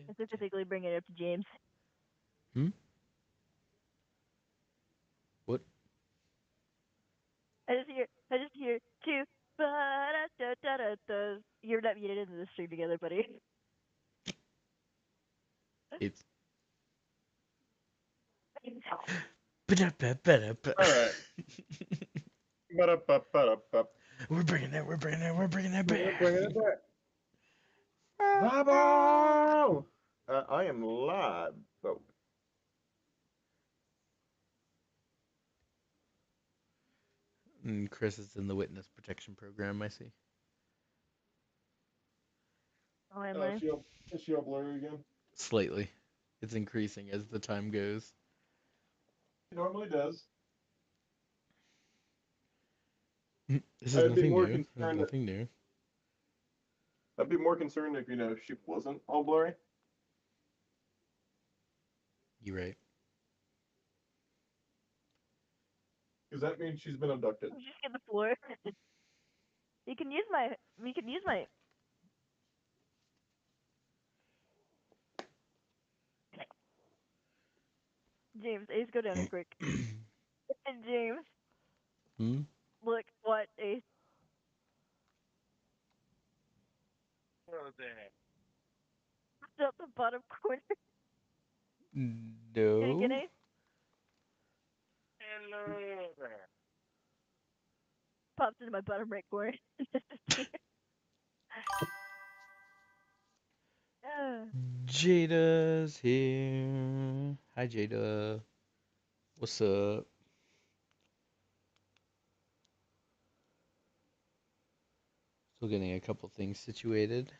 I specifically bring it up to James. Hmm? What? I just hear two. Ba-da-da-da-da-da. You're not muted into the stream together, buddy. It's All right. Ba-da-ba-ba-da-ba. we're bringing that. We're bringing that. We're bringing that Bring back. it back. Bravo! I am live, folks. And Chris is in the witness protection program. I see. Oh, am I? Is she all blurry again? Slightly. It's increasing as the time goes. She normally does. This is I'd be nothing more new. This is concerned. nothing new. I'd be more concerned if she wasn't all blurry. You're right. Because that means she's been abducted. Just get the floor. You can use my. You can use my. James, Ace, go down here quick. And James, Hmm? look what Ace. It's at the bottom corner. Can you get No. Ace? Pops into my bottom right corner. Ah. Jada's here. Hi, Jada. What's up? Still getting a couple things situated.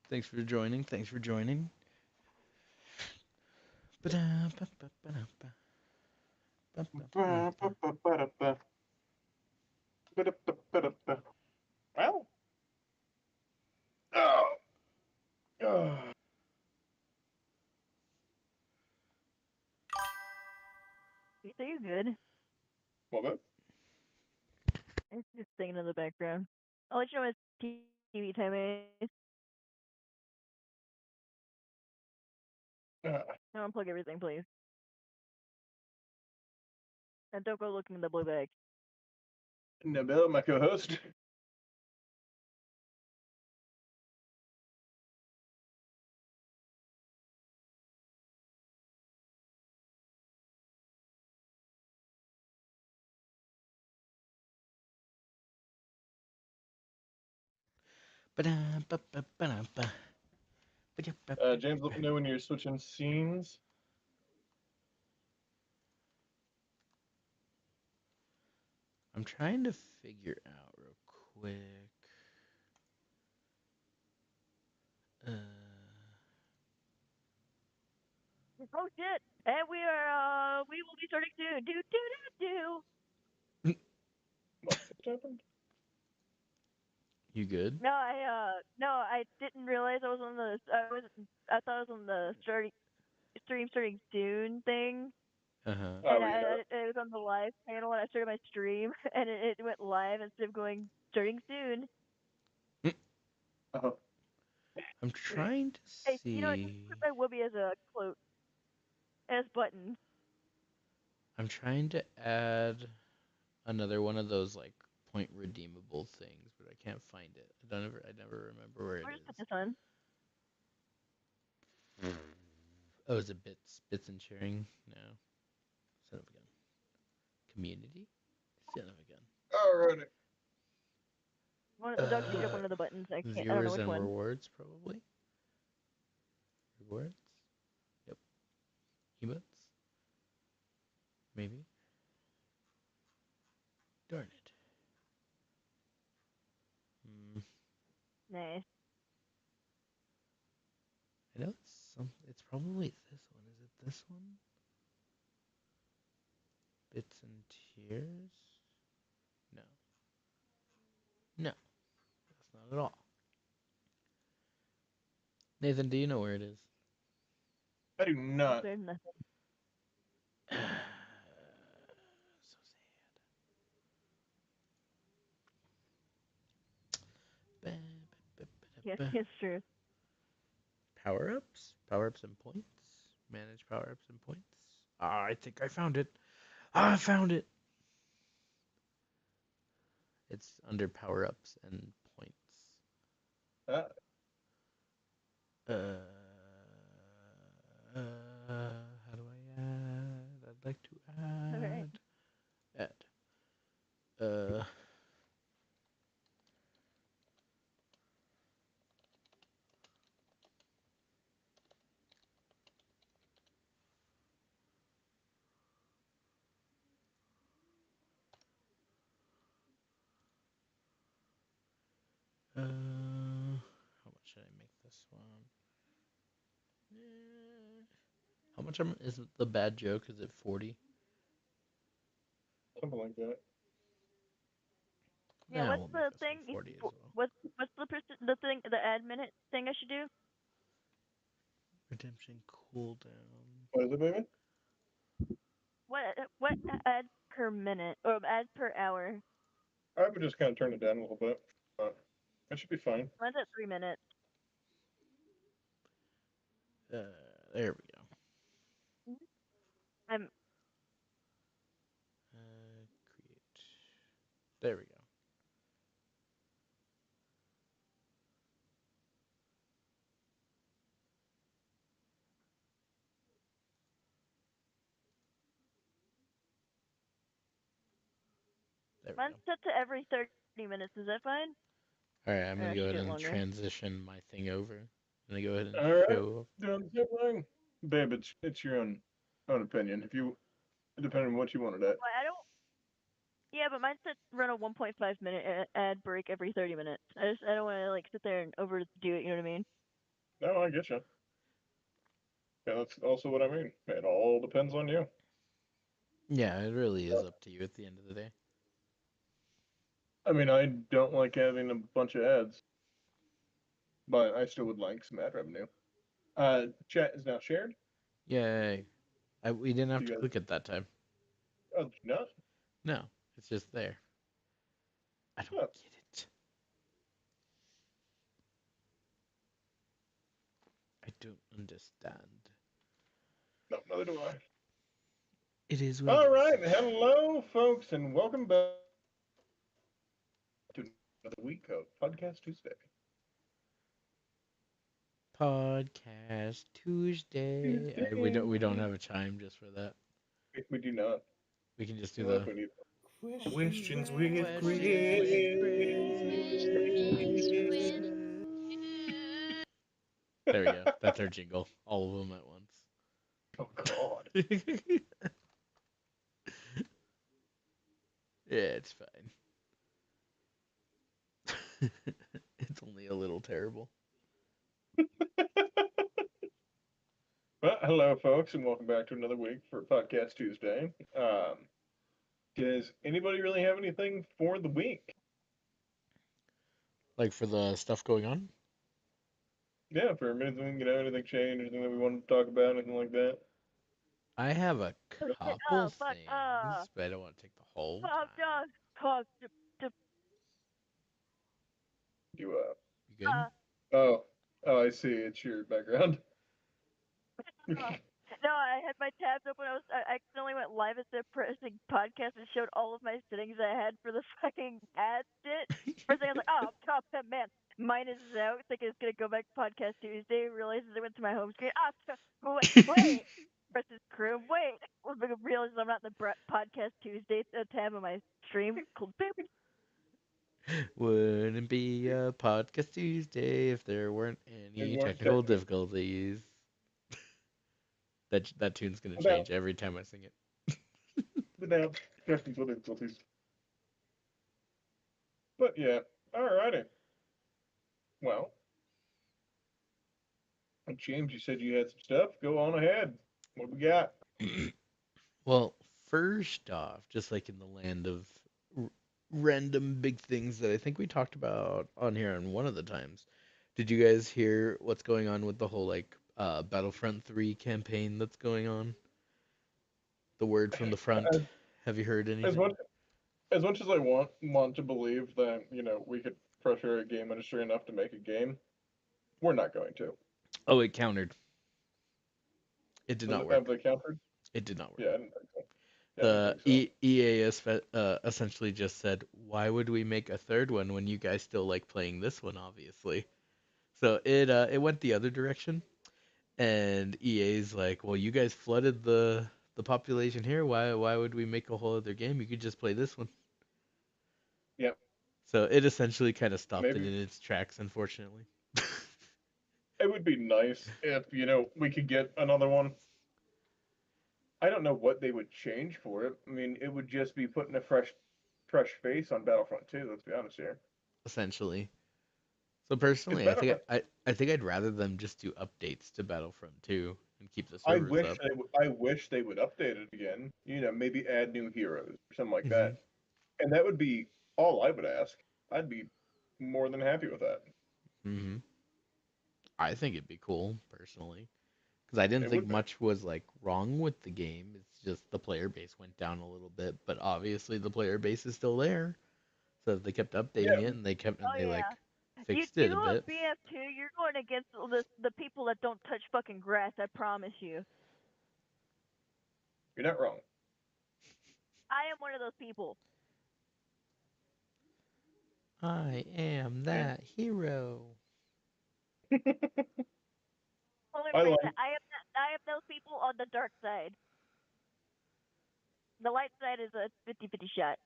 Thanks for joining. Thanks for joining. Ba-ba-ba-da-ba. Ba-da-ba-ba-da-ba. Well. Oh. Oh. You say you're good. Well, that. It's just singing in the background. I'll let you know when it's TV time is. Uh, Now unplug everything, please. And don't go looking in the blue bag. Nabil, my co-host. James, let me know when you're switching scenes. I'm trying to figure out real quick. Uh, Oh shit! And we will be starting soon. Do do do do. What happened? you good? No, I didn't realize I was on the I thought I was on the stream starting soon thing. Uh huh. And Oh, yeah. it was on the live panel and I started my stream and it went live instead of going starting soon. Oh. I'm trying to Hey, you know what? Just see. put my Whoopi as a quote as buttons. I'm trying to add another one of those like point redeemable things, but I can't find it. I never remember where it Or just put is. this on. Oh, is it bits and sharing? No. Son of a gun. Community? Son of a gun. Alrighty. The dog screwed up one of the buttons. I don't know Viewers which and one. rewards, probably. Rewards? Yep. Emotes? Maybe. Darn it. Hmm. Nice. I know it's some. It's probably this one. Is it this one? Bits and tiers? No. No. That's not at all. Nathan, do you know where it is? I do not. There's nothing. So sad. Yeah, it's true. Power-ups? Power-ups and points? Manage power-ups and points? Ah, I think I found it. Ah, I found it. It's under power-ups and points. Ah, Uh, how do I add? I'd like to Alright. add. Uh, how much should I make this one? How much is the bad joke? Is it 40? something like that. Yeah, Nah, what's we'll make the this thing? one 40 as well. What's the thing? The ad minute thing I should do? Redemption cooldown. What is it, baby? What ad per minute or ad per hour? I would just kind of turn it down a little bit. But that should be fine. Mine's at 3 minutes. There we go. I'm Create. There we go. There we mine's go. set to every 30 minutes. Is that fine? All right, I'm Or gonna I go should ahead do it and longer. transition my thing over. I'm gonna go ahead and All right. show. Doing the same thing. Babe, it's your own opinion. Depending on what you wanted at. Well, I don't. Yeah, but mine's set to run a 1.5 minute ad break every 30 minutes. I don't want to like sit there and overdo it. You know what I mean? No, I get you. Yeah, that's also what I mean. It all depends on you. Yeah, it really is up to you at the end of the day. I mean, I don't like having a bunch of ads, but I still would like some ad revenue. Chat is now shared. Yay! We didn't have You to guys, click it that time. oh, no, No, it's just there. I don't Oh. get it. I don't understand. no, neither do I. It is what All it right, is. hello, folks, and welcome back to another week of Podcast Tuesday. Podcast Tuesday. We don't have a chime just for that. We do not. We can just do Unless the we need Questions with questions Chris. with Chris. There we go. That's our jingle. All of them at once. Oh God. Yeah, it's fine. It's only a little terrible. Well, hello, folks, and welcome back to another week for Podcast Tuesday. Does anybody really have anything for the week? Like for the stuff going on? Yeah, for anything, anything changed, anything that we wanted to talk about, anything like that? I have a Okay, couple fuck. things, but I don't want to take the whole time. Talk. You, You good? oh, I see. It's your background. No, I had my tabs open. I accidentally went live at the pressing podcast and showed all of my settings I had for the fucking ad shit. First thing I was like, oh, top 10, man. Mine is out. Thinking it's gonna go back to Podcast Tuesday. Realizes I went to my home screen. Wait. Versus Chrome. Wait. Realizes I'm not in the Podcast Tuesday tab on my stream. Cool. Boop. Wouldn't be a podcast Tuesday if there weren't any weren't technical technical. difficulties. That tune's gonna Without- change every time I sing it. Without technical difficulties. But yeah, alrighty. Well, James, you said you had some stuff. Go on ahead. What we got? Well, first off, just like in the land of random big things that I think we talked about on here on one of the times, did you guys hear what's going on with the whole like Battlefront 3 campaign that's going on? The word from the front. Have you heard anything? As much as I want to believe that we could pressure a game industry enough to make a game, We're not going to. Oh, it countered. It did not Have work. they countered? It did not work. Yeah, I didn't think so. Yeah, I The didn't think so. EA essentially just said, "Why would we make a third one when you guys still like playing this one, obviously?" So it went the other direction, and EA's like, "Well, you guys flooded the population here. Why would we make a whole other game? You could just play this one." Yep. So it essentially kind of stopped it Maybe in its tracks, unfortunately. it would be nice if, we could get another one. I don't know what they would change for it. I mean, it would just be putting a fresh face on Battlefront 2, let's be honest here. Essentially. So Because personally, Battlefront, I think I'd rather them just do updates to Battlefront 2 and keep the I servers wish up. I wish they would update it again. Maybe add new heroes or something like Hmm. that. And that would be all I would ask. I'd be more than happy with that. Hmm. I think it'd be cool personally, because I didn't It think would be. much was like wrong with the game. It's just the player base went down a little bit, but obviously the player base is still there. So if they kept updating Yeah, it and Oh they yeah. like You fixed you it a go on bit. BF2, you're going against the people that don't touch fucking grass. I promise you. you're not wrong. I am one of those people. I am Yeah. that hero. Only I rephrase like that. I am those people on the dark side. The light side is a 50-50 shot.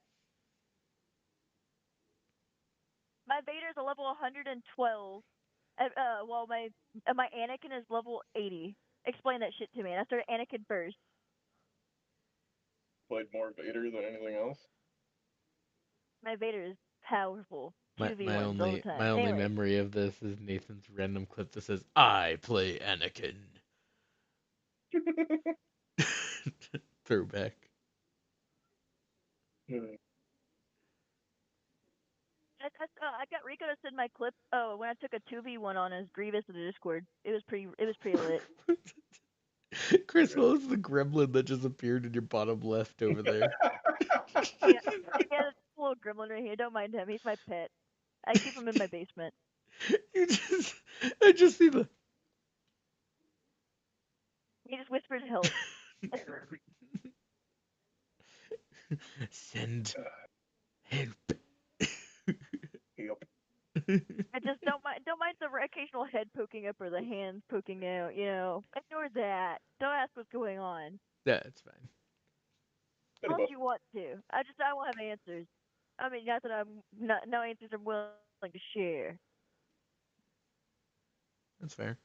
My Vader's a level 112. While my Anakin is level 80. Explain that shit to me. And I started Anakin first. played more Vader than anything else. My Vader is powerful. My 2v1s all the time. my only Anyway, memory of this is Nathan's random clip that says, "I play Anakin." Throwback. I got Rico to send my clip. Oh, when I took a 2v1 on his Grievous in the Discord. It was pretty lit. Chris, what was the gremlin that just appeared in your bottom left over there? Yeah, yeah, this little gremlin right here. Don't mind him. He's my pet. I keep him in my basement. You just, I just see the. He just whispers help. Send help. Yep. I just don't mind the occasional head poking up or the hands poking out. Ignore that. Don't ask what's going on. Yeah, it's fine. Unless you want to. I won't have answers. I mean, not that no answers I'm willing to share. That's fair.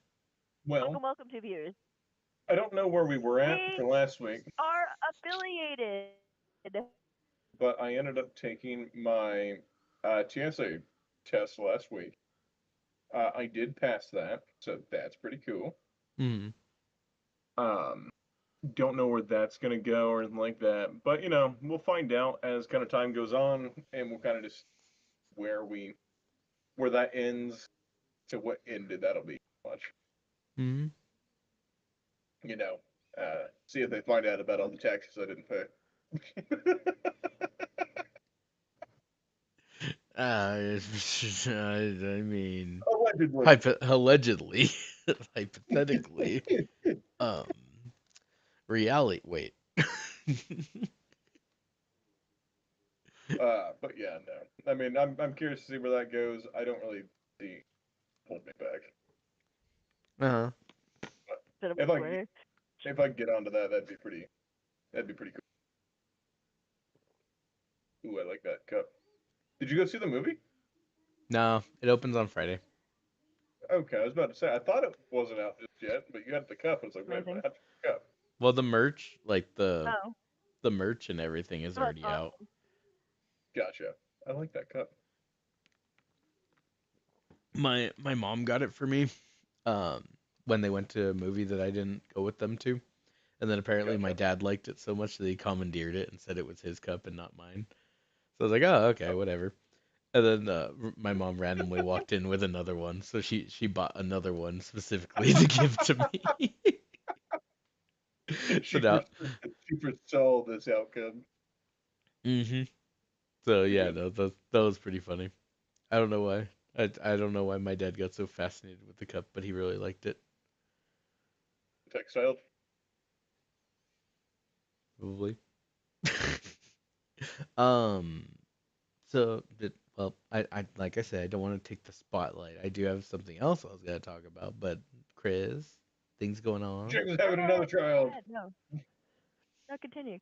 Well, Welcome to viewers. I don't know where we were at We for last week, are affiliated. but I ended up taking my TSA test last week. I did pass that, so that's pretty cool. Mm. Um, don't know where that's gonna go or anything like that, but we'll find out as kind of time goes on, and we'll kind of just where that ends to what ended. That'll be much. Mm. See if they find out about all the taxes I didn't pay. I mean, Allegedly. allegedly, hypothetically, um, reality. Wait. But yeah, no. I mean, I'm curious to see where that goes. I don't really see hold me back. Uh-huh. If I get onto that, that'd be pretty cool. Ooh, I like that cup. Did you go see the movie? No, it opens on Friday. Okay, I was about to say I thought it wasn't out just yet, but you got the cup. I was like, wait a Amazing. minute, how'd you get the cup? Well, the merch, like Oh, the merch and everything is that's already out. awesome. Gotcha. I like that cup. My mom got it for me um when they went to a movie that I didn't go with them to. And then apparently my Gotcha. dad liked it so much that he commandeered it and said it was his cup and not mine. So I was like, "Oh, okay, whatever." And then my mom randomly walked in with another one, so she bought another one specifically to give to me. So she now, foresaw this outcome. hmm So yeah, Yeah. no, that was pretty funny. I don't know why. I don't know why my dad got so fascinated with the cup, but he really liked it. Textile. Probably. um. So, well, I like I said, I don't want to take the spotlight. I do have something else I was gonna talk about, but Chris, things going on? James is having another child. No. No, continue.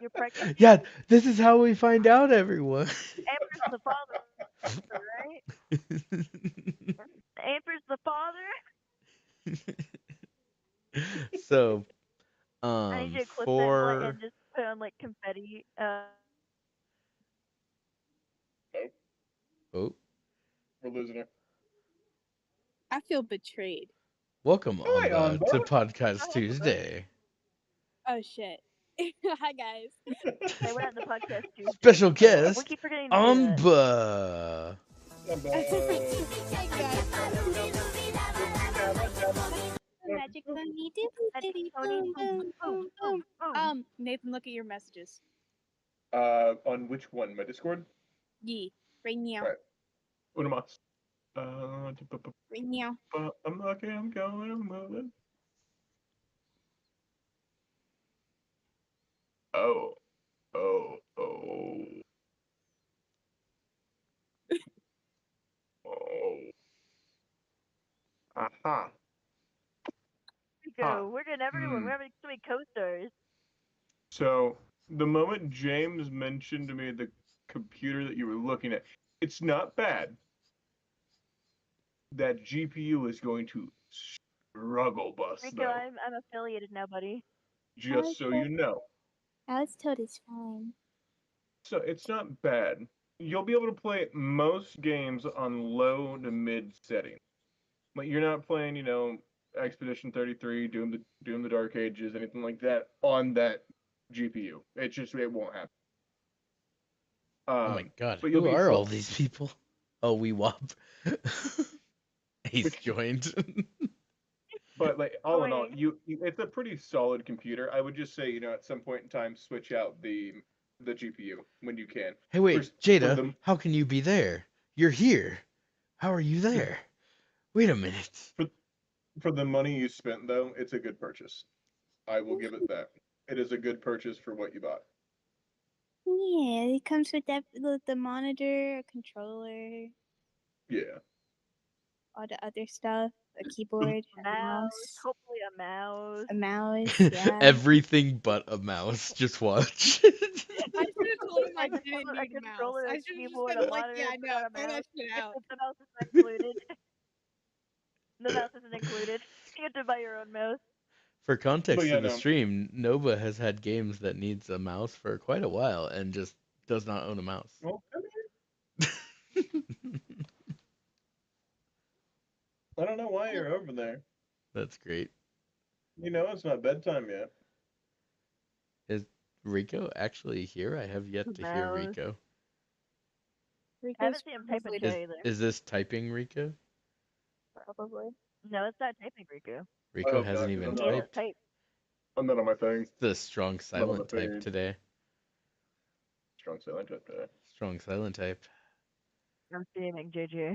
You're pregnant? Yeah, this is how we find out, everyone. Amber's the father, right? Amber's the father? So, I need you to clip that for and just put on like confetti. oh, We're losing her. I feel betrayed. welcome Hi, on to Anba. Podcast Tuesday. Oh shit. Hi guys. Hey, we're not in the podcast Tuesday. Special We guest, keep forgetting to do that. Amba. Magic bunny Magic diddy pony, boom boom boom boom. boom. Nathan, look at your messages. On which one? My Discord? Yee. Right now. Right. Una mas. Right now. I'm lucky, I'm going, I'm moving. Oh. Oh. Oh. Oh. Aha. Go. We're getting everyone. Hmm. We're having so many co-stars. So, the moment James mentioned to me the computer that you were looking at, it's not bad. That GPU is going to struggle bus, Rico, though. I'm affiliated now, buddy. Just so you know. Alex Toad is fine. So, it's not bad. You'll be able to play most games on low to mid settings. But you're not playing, Expedition 33, Doom the Dark Ages, anything like that on that GPU. It won't happen. Oh my god, But you'll who be are pl- all these people? Oh, we wop. He's joined. But like all in all, Wait. it's a pretty solid computer. I would just say, at some point in time, switch out the GPU when you can. Hey, wait, For Jada, the- how can you be there? You're here. How are you there? Wait a minute. For the money you spent, though, it's a good purchase. I will give it that. It is a good purchase for what you bought. Yeah, it comes with the monitor, a controller, Yeah. all the other stuff, a keyboard, a mouse, Hopefully a mouse. a mouse. Yeah. Everything but a mouse. Just watch. I should have told him I didn't need a mouse. controller, I a should have just keyboard, been a like, monitor, yeah, and no, a throw that mouse. shit out. The mouse is not included. The mouse isn't included. You have to buy your own mouse. For context But yeah, of the no. stream, Nova has had games that needs a mouse for quite a while and just does not own a mouse. Well, I don't know why you're over there. That's great. It's not bedtime yet. Is Rico actually here? I have yet to hear Mouse. Rico. I haven't seen him type in chat either. Is this typing Rico? Probably. No, it's not typing, Rico. Rico hope hasn't not, 'cause even I'm He not- doesn't typed. type. I'm not on my thing. It's the strong Not on silent the type page. today. Strong silent up there. Strong silent type. I'm streaming, JJ.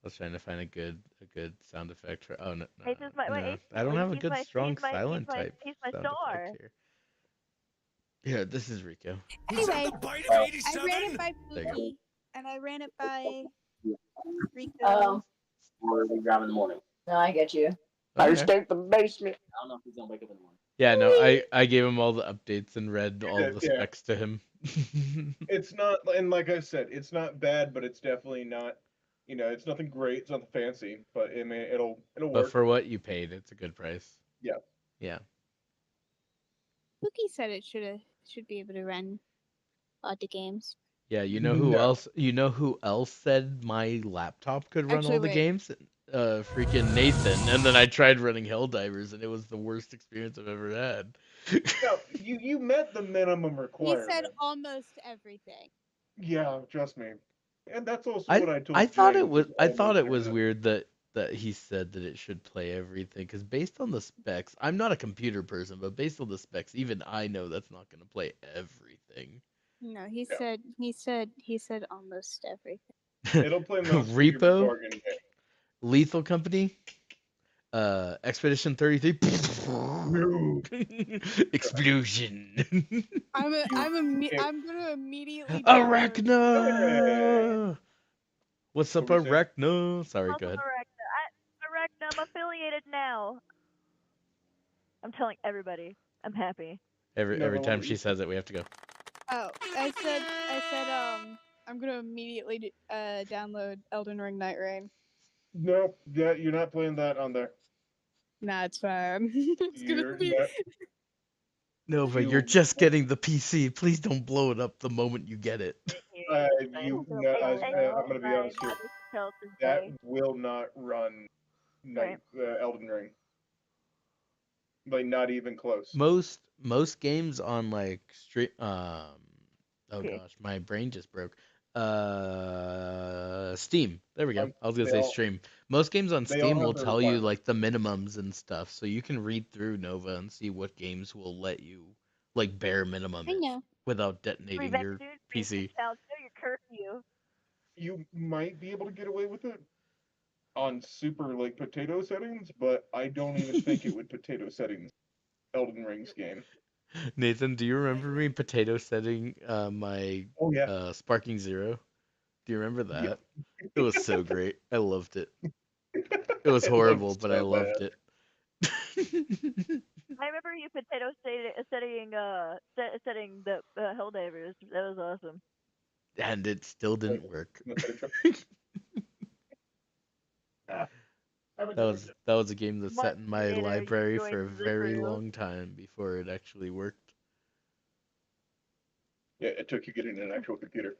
I was trying to find a good sound effect for. Oh no, Hey, this is my- wait, no. he's- I don't have a he's good my- strong he's my- silent he's my- type he's my sound star. effect here. Yeah, this is Rico. Anyway, bite I ran it by There you go. Pookie, and I ran it by Rico. We're grabbing in the morning. No, I get you. Okay. escaped the basement. I don't know if he's gonna wake up in the morning. Yeah, no, I gave him all the updates and read all the Yeah. specs to him. It's not, and like I said, it's not bad, but it's definitely not. It's nothing great. It's nothing fancy, but I mean, it'll But work. for what you paid, it's a good price. Yeah. Yeah. Pookie said it should be able to run all the games. Yeah, you know who No. else? You know who else said my laptop could run Actually, all the wait. games? Freaking Nathan. And then I tried running Helldivers, and it was the worst experience I've ever had. No, you met the minimum He requirement. said almost everything. Yeah, trust me. And that's also I what I told. I thought it James was is I thought it almost was everything. weird that he said that it should play everything, because based on the specs, I'm not a computer person, but based on the specs, even I know that's not going to play everything. No, he Yeah. said almost everything. It'll play most of your Repo, bargain game. Lethal Company, Expedition 33. No. Explosion. I'm You can't- gonna immediately download. Arachna. What's up, What were you saying? Arachna? Sorry, go Also, ahead. Arachna, I'm affiliated now. I'm telling everybody. I'm happy. Every Never time let she you- says it, we have to go. Oh, I said I'm gonna immediately download Elden Ring Night Rain. No, yeah, you're not playing that on there. Nah, it's fine. It's gonna You're be. not. Nova, you're You- just getting the PC. Please don't blow it up the moment you get it. you. No, I'm gonna be honest here. That will not run Elden Ring. Like not even close. Most games on like stream. Oh Okay. gosh, my brain just broke. Steam. There we go. I was gonna say stream. Most games on they all Steam have will their tell you requirements. like the minimums and stuff, so you can read through Nova and see what games will let you like bare minimum I it know. without detonating your PC. I'll show your curfew. You might be able to get away with it on super like potato settings, but I don't even think it would potato settings Elden Ring's game. Nathan, do you remember me potato setting my Oh yeah. Sparking Zero? Do you remember Yeah. that? It was so great. I loved it. It was It horrible, looked but I so loved bad. it. I remember you setting the Helldivers. That was awesome. And it still didn't work. That was a game that sat in my Later, you library joined for a the very crew. long time before it actually worked. Yeah, it took you getting an actual computer.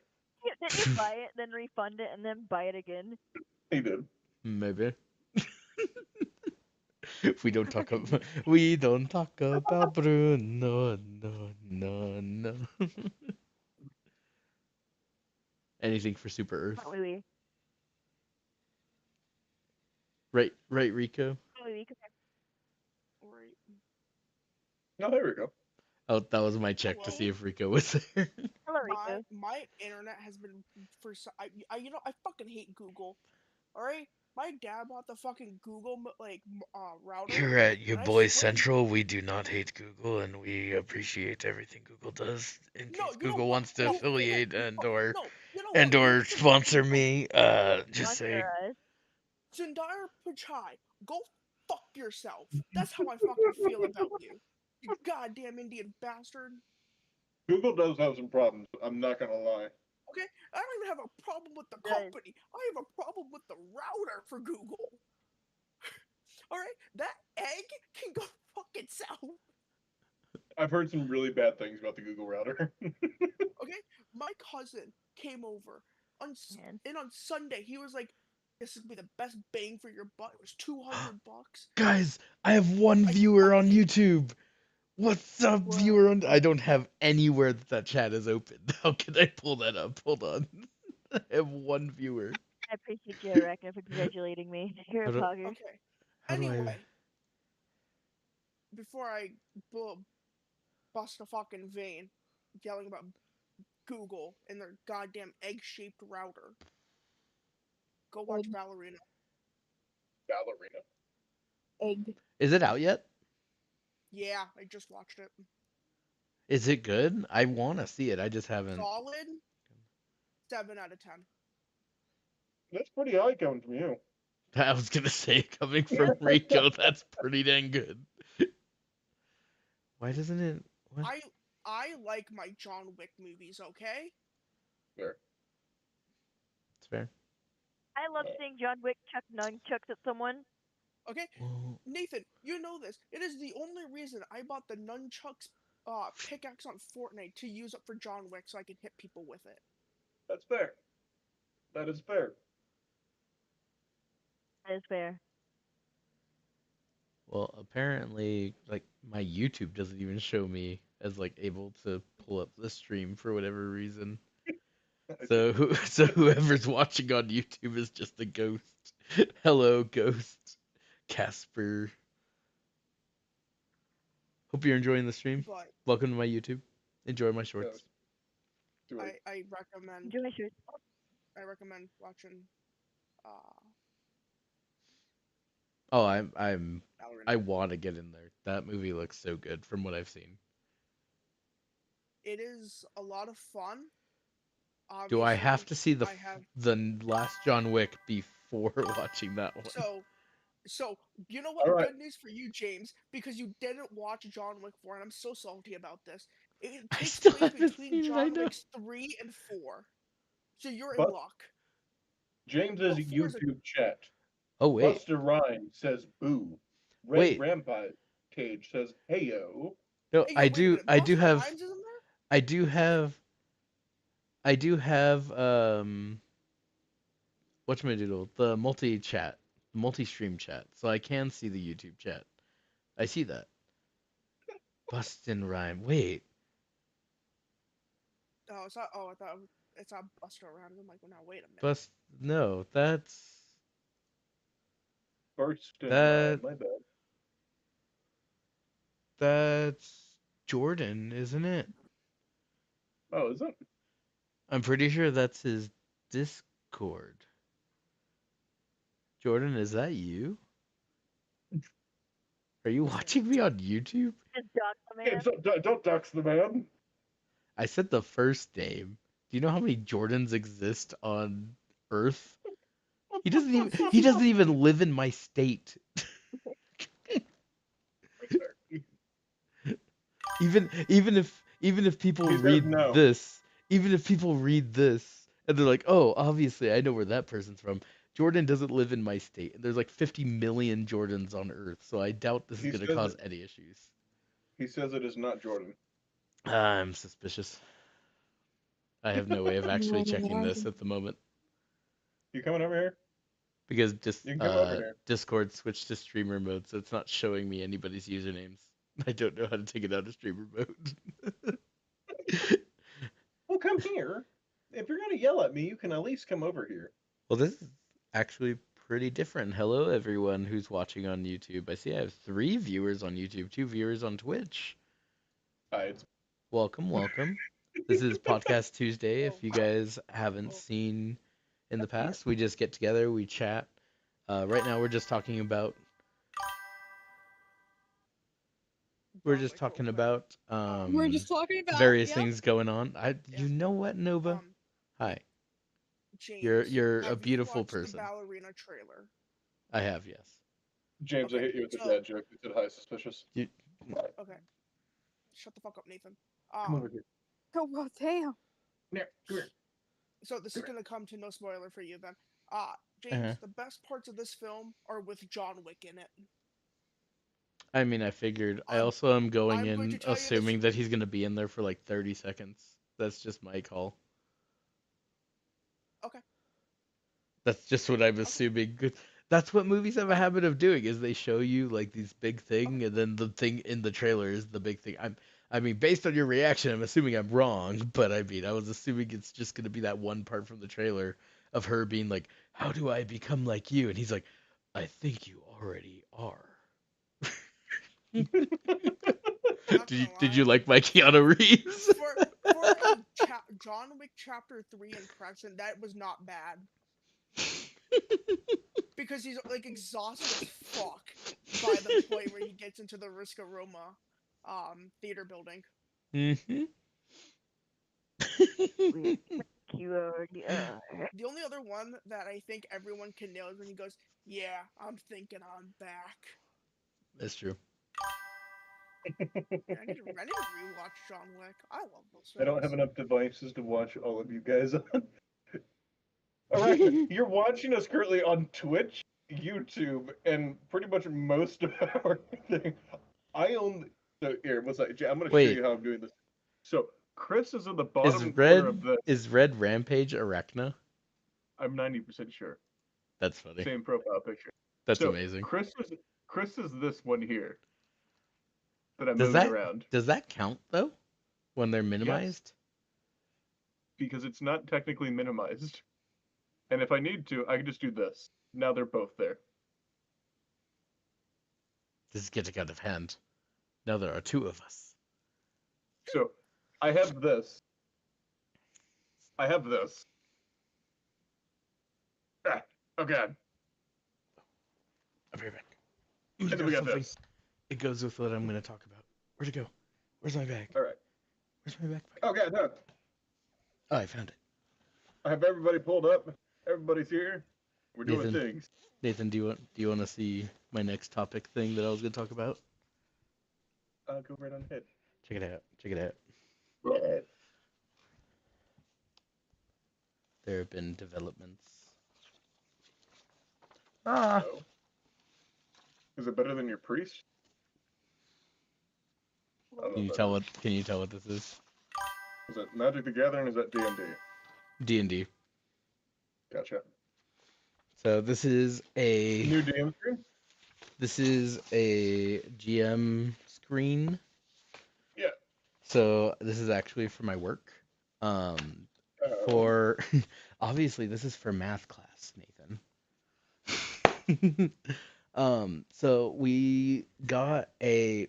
Didn't you buy it, then refund it, and then buy it again? He did. Maybe. we don't talk about Bruno. No. Anything for Super Earth. Not really. Right, Rico. Not really. Right. No, there we go. Oh, that was my check to see if Rico was there. Hello, Rico. My internet has been I fucking hate Google. All right, my dad bought the fucking Google router. Here at Your and I Boy swear- Central, we do not hate Google, and we appreciate everything Google does. In case No, you know Google what? wants to No, affiliate no, and no, or no, you know what? or sponsor me, just say Sponsor us. Zendaya Pichai, go fuck yourself. That's how I fucking feel about you. You goddamn Indian bastard. Google does have some problems. I'm not gonna lie. Okay, I don't even have a problem with the Does. company. I have a problem with the router for Google. All right, that egg can go fuck itself. I've heard some really bad things about the Google router. Okay, my cousin came over Man. and on Sunday he was like, "This is gonna be the best bang for your buck." It was $200. Guys, I have one viewer on YouTube. What's up, viewer? I don't have anywhere that chat is open. How can I pull that up? Hold on. I have one viewer. I appreciate you, Arachna, for congratulating me. You're a How do- pogger. Okay. How do I- Anyway, before I bust a fucking vein yelling about Google and their goddamn egg-shaped router, go watch Ballerina. Ballerina. Egg. Is it out yet? Yeah, I just watched it. Is it good? I want to see it. I just haven't. Solid 7 out of 10. That's pretty high coming from you. I was gonna say, coming from Rico, that's pretty dang good. Why doesn't it? What? I like my John Wick movies, okay? There. It's fair. I love seeing John Wick chuck nunchucks at someone. Okay? Well, Nathan, you know this. It is the only reason I bought the nunchucks pickaxe on Fortnite to use up for John Wick so I can hit people with it. That's fair. That is fair. That is fair. well, apparently, like my YouTube doesn't even show me as like able to pull up the stream for whatever reason. So whoever's watching on YouTube is just a ghost. Hello, ghost. Casper. Hope you're enjoying the stream. But Welcome to my YouTube. Enjoy my shorts. Do it. I recommend Joey should. watching Oh, Ballerina. I want to get in there. That movie looks so good from what I've seen. It is a lot of fun. Do I have Obviously, to see I have the last John Wick before watching that one? so you know what? All right. Good news for you, James, because you didn't watch John Wick 4, and I'm so salty about this. It I takes still place haven't between seen it. I John know. Wick's 3 and 4. So you're But- in luck. James's Well, four's a- YouTube chat. Oh wait, Buster Rhymes says boo. Red Wait. Rampage Cage says heyo. no, Hey, yo, I wait a do minute, I do Busta have Rhymes is in there? I do have whatchamadiddle, the multi-stream chat, so I can see the YouTube chat. I see that. Bustin' Rhyme. Wait, Oh, it's not. Oh, I thought it's not Buster Rhymes. I'm like, well, now wait a minute. no, that's Burstin' That- Rhyme, my bad. that's Jordan, isn't it? Oh, is it? I'm pretty sure that's his Discord. Jordan, is that you? Are you watching me on YouTube? Just dox the Hey, man. don't dox the man. I said the first name. Do you know how many Jordans exist on Earth? He doesn't even live in my state. Even if people He says read no. this, even if people read this and they're like, "Oh, obviously I know where that person's from." Jordan doesn't live in my state. There's like 50 million Jordans on Earth, so I doubt this is He going to says cause it. any issues. He says it is not Jordan. I'm suspicious. I have no way of actually checking this at the moment You coming over here? because just You can come over here. Discord switched to streamer mode, so it's not showing me anybody's usernames. I don't know how to take it out of streamer mode. Well, come here. If you're gonna yell at me, you can at least come over here. Well, this is actually pretty different. Hello, everyone who's watching on YouTube. I see I have 3 viewers on YouTube, 2 viewers on Twitch. It's Welcome, welcome. This is Podcast Tuesday. If you guys haven't seen in the past, we just get together, we chat. Right now, we're just talking about We're just talking about various yeah. things going on. You know what, Nova? Hi. James, You're a have you beautiful watched person. The ballerina trailer. I have, yes. James. I Okay, hit you with a so- dad joke. You said hi, suspicious. Okay. Shut the fuck up, Nathan. Come over here. Oh well, damn. Here, come here. So this is gonna come to no spoiler for you then. James, Uh-huh. the best parts of this film are with John Wick in it. I mean, I figured. I I'm- also am going I'm going in to tell you this- assuming that he's going to be in there for like 30 seconds. That's just my call. Okay. That's just what I'm assuming. That's what movies have a habit of doing, is they show you like these big thing, and then the thing in the trailer is the big thing. I mean, based on your reaction, I'm assuming I'm wrong, but I mean, I was assuming it's just going to be that one part from the trailer of her being like, "How do I become like you?" And he's like, "I think you already are." Not Did you gonna did you lie. like my Keanu Reeves? For a John Wick Chapter 3 impression, that was not bad. Because he's like exhausted as fuck by the point where he gets into the Risk Aroma theater building. Mm-hmm. You already are. The only other one that I think everyone can nail is when he goes, "Yeah, I'm thinking I'm back." That's true. Yeah, I need to rewatch John Wick. I love those films. I don't have enough devices to watch all of you guys on. Alright, you're watching us currently on Twitch, YouTube, and pretty much most of our thing. I own. So here, what's that? I'm gonna show Wait. you how I'm doing this. So Chris is in the Is bottom corner of Red the. is Red Rampage Arachna? I'm 90% sure. That's funny. Same profile picture. That's So, amazing. Chris is this one here. That I'm Does moving that around does that count though? When they're minimized? because it's not technically minimized. And if I need to, I can just do this. Now they're both there. This is getting out of hand. Now there are 2 of us. So I have this, I have this. Ah, okay. I'll be right back. And then we got this. It goes with what I'm going to talk about. Where'd it go? Where's my bag? All right. Where's my backpack? Okay, no. Oh, I found it. I have everybody pulled up. Everybody's here. We're doing Nathan. things. Nathan, do you want to see my next topic thing that I was going to talk about? Go right on ahead. Check it out. Check it out. Yeah. There have been developments. Oh. Is it better than your priest? I don't know Can you if tell that what? Can you tell what this is? is it Magic the Gathering? Is that D&D? D&D. Gotcha. So this is a New DM screen? this is a GM screen. Yeah. So this is actually for my work. For obviously this is for math class, Nathan. So we got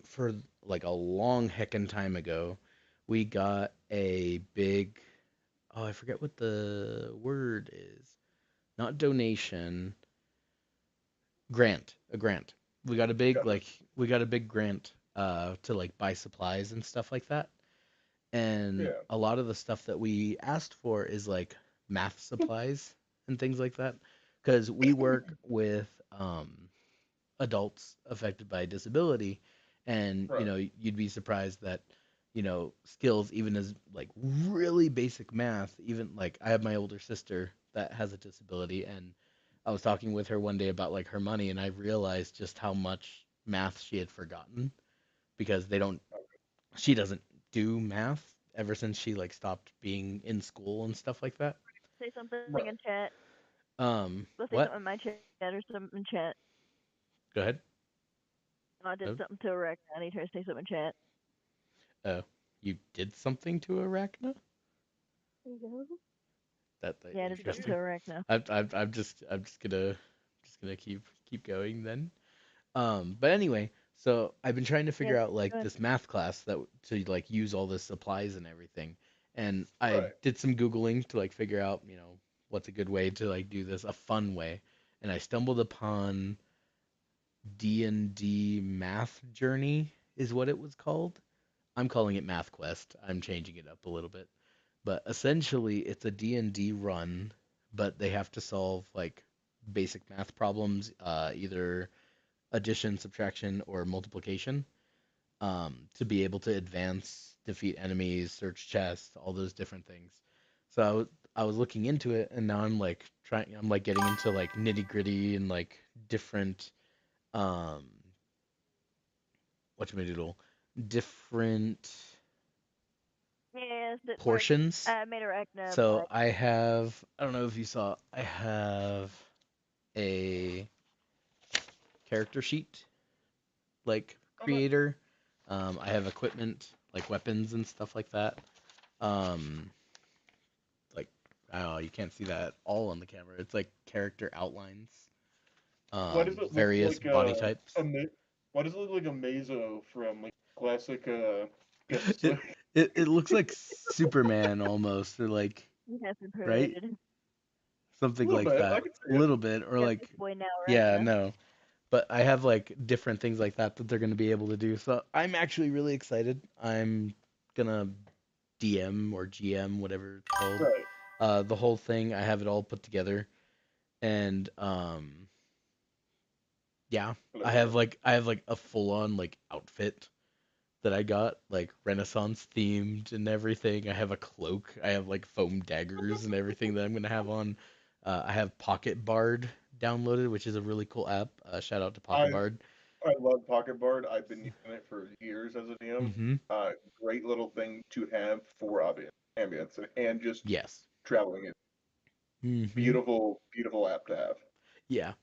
for like a long heckin' time ago, we got a big, oh, I forget what the word is. Not donation, a grant. We got a big grant to like buy supplies and stuff like that. And Yeah. a lot of the stuff that we asked for is like math supplies and things like that, because we work with adults affected by disability, and Right. you'd be surprised that skills even as like really basic math, even like I have my older sister that has a disability, and I was talking with her one day about like her money, and I realized just how much math she had forgotten because she doesn't do math ever since she like stopped being in school and stuff like that. Say something Right. in chat. Let's say What? something in my chat or something in chat. Go ahead. I did Oh. something to Arachna. I need her to say something in chat. Oh, you did something to Arachna? That Yeah, I did something to interesting. Arachna. I'm just gonna keep going then. But anyway, so I've been trying to figure Yeah, out like go ahead. this math class to like use all the supplies and everything, and I Right. did some Googling to like figure out what's a good way to like do this a fun way, and I stumbled upon D&D Math Journey is what it was called. I'm calling it Math Quest. I'm changing it up a little bit. But essentially it's a D&D run, but they have to solve like basic math problems, either addition, subtraction, or multiplication, to be able to advance, defeat enemies, search chests, all those different things. So I was looking into it, and now I'm like getting into like nitty gritty and like different whatchamadoodle, different Yes, portions. I made Arachna. So I don't know if you saw, I have a character sheet, like creator. I have equipment, like weapons and stuff like that. Like, oh, you can't see that all on the camera. It's like character outlines. Why does it look Various like body types. Why does it look like a Mazo from like classic Justice It, League? it looks like Superman almost, or like, You have been right? promoted. Something Little like bit, I that. can see A it. little bit, or Yeah, like, this boy now, yeah, Arachna. no. But I have like different things like that they're going to be able to do. So I'm actually really excited. I'm gonna DM or GM, whatever it's called. Right. The whole thing, I have it all put together, and yeah, I have like a full on like outfit that I got, like Renaissance themed and everything. I have a cloak. I have like foam daggers and everything that I'm gonna have on. I have Pocket Bard downloaded, which is a really cool app. Shout out to Pocket Bard. I love Pocket Bard. I've been using it for years as a DM. Mm-hmm. Great little thing to have for ambience and just Yes. traveling it. Mm-hmm. Beautiful, beautiful app to have. Yeah.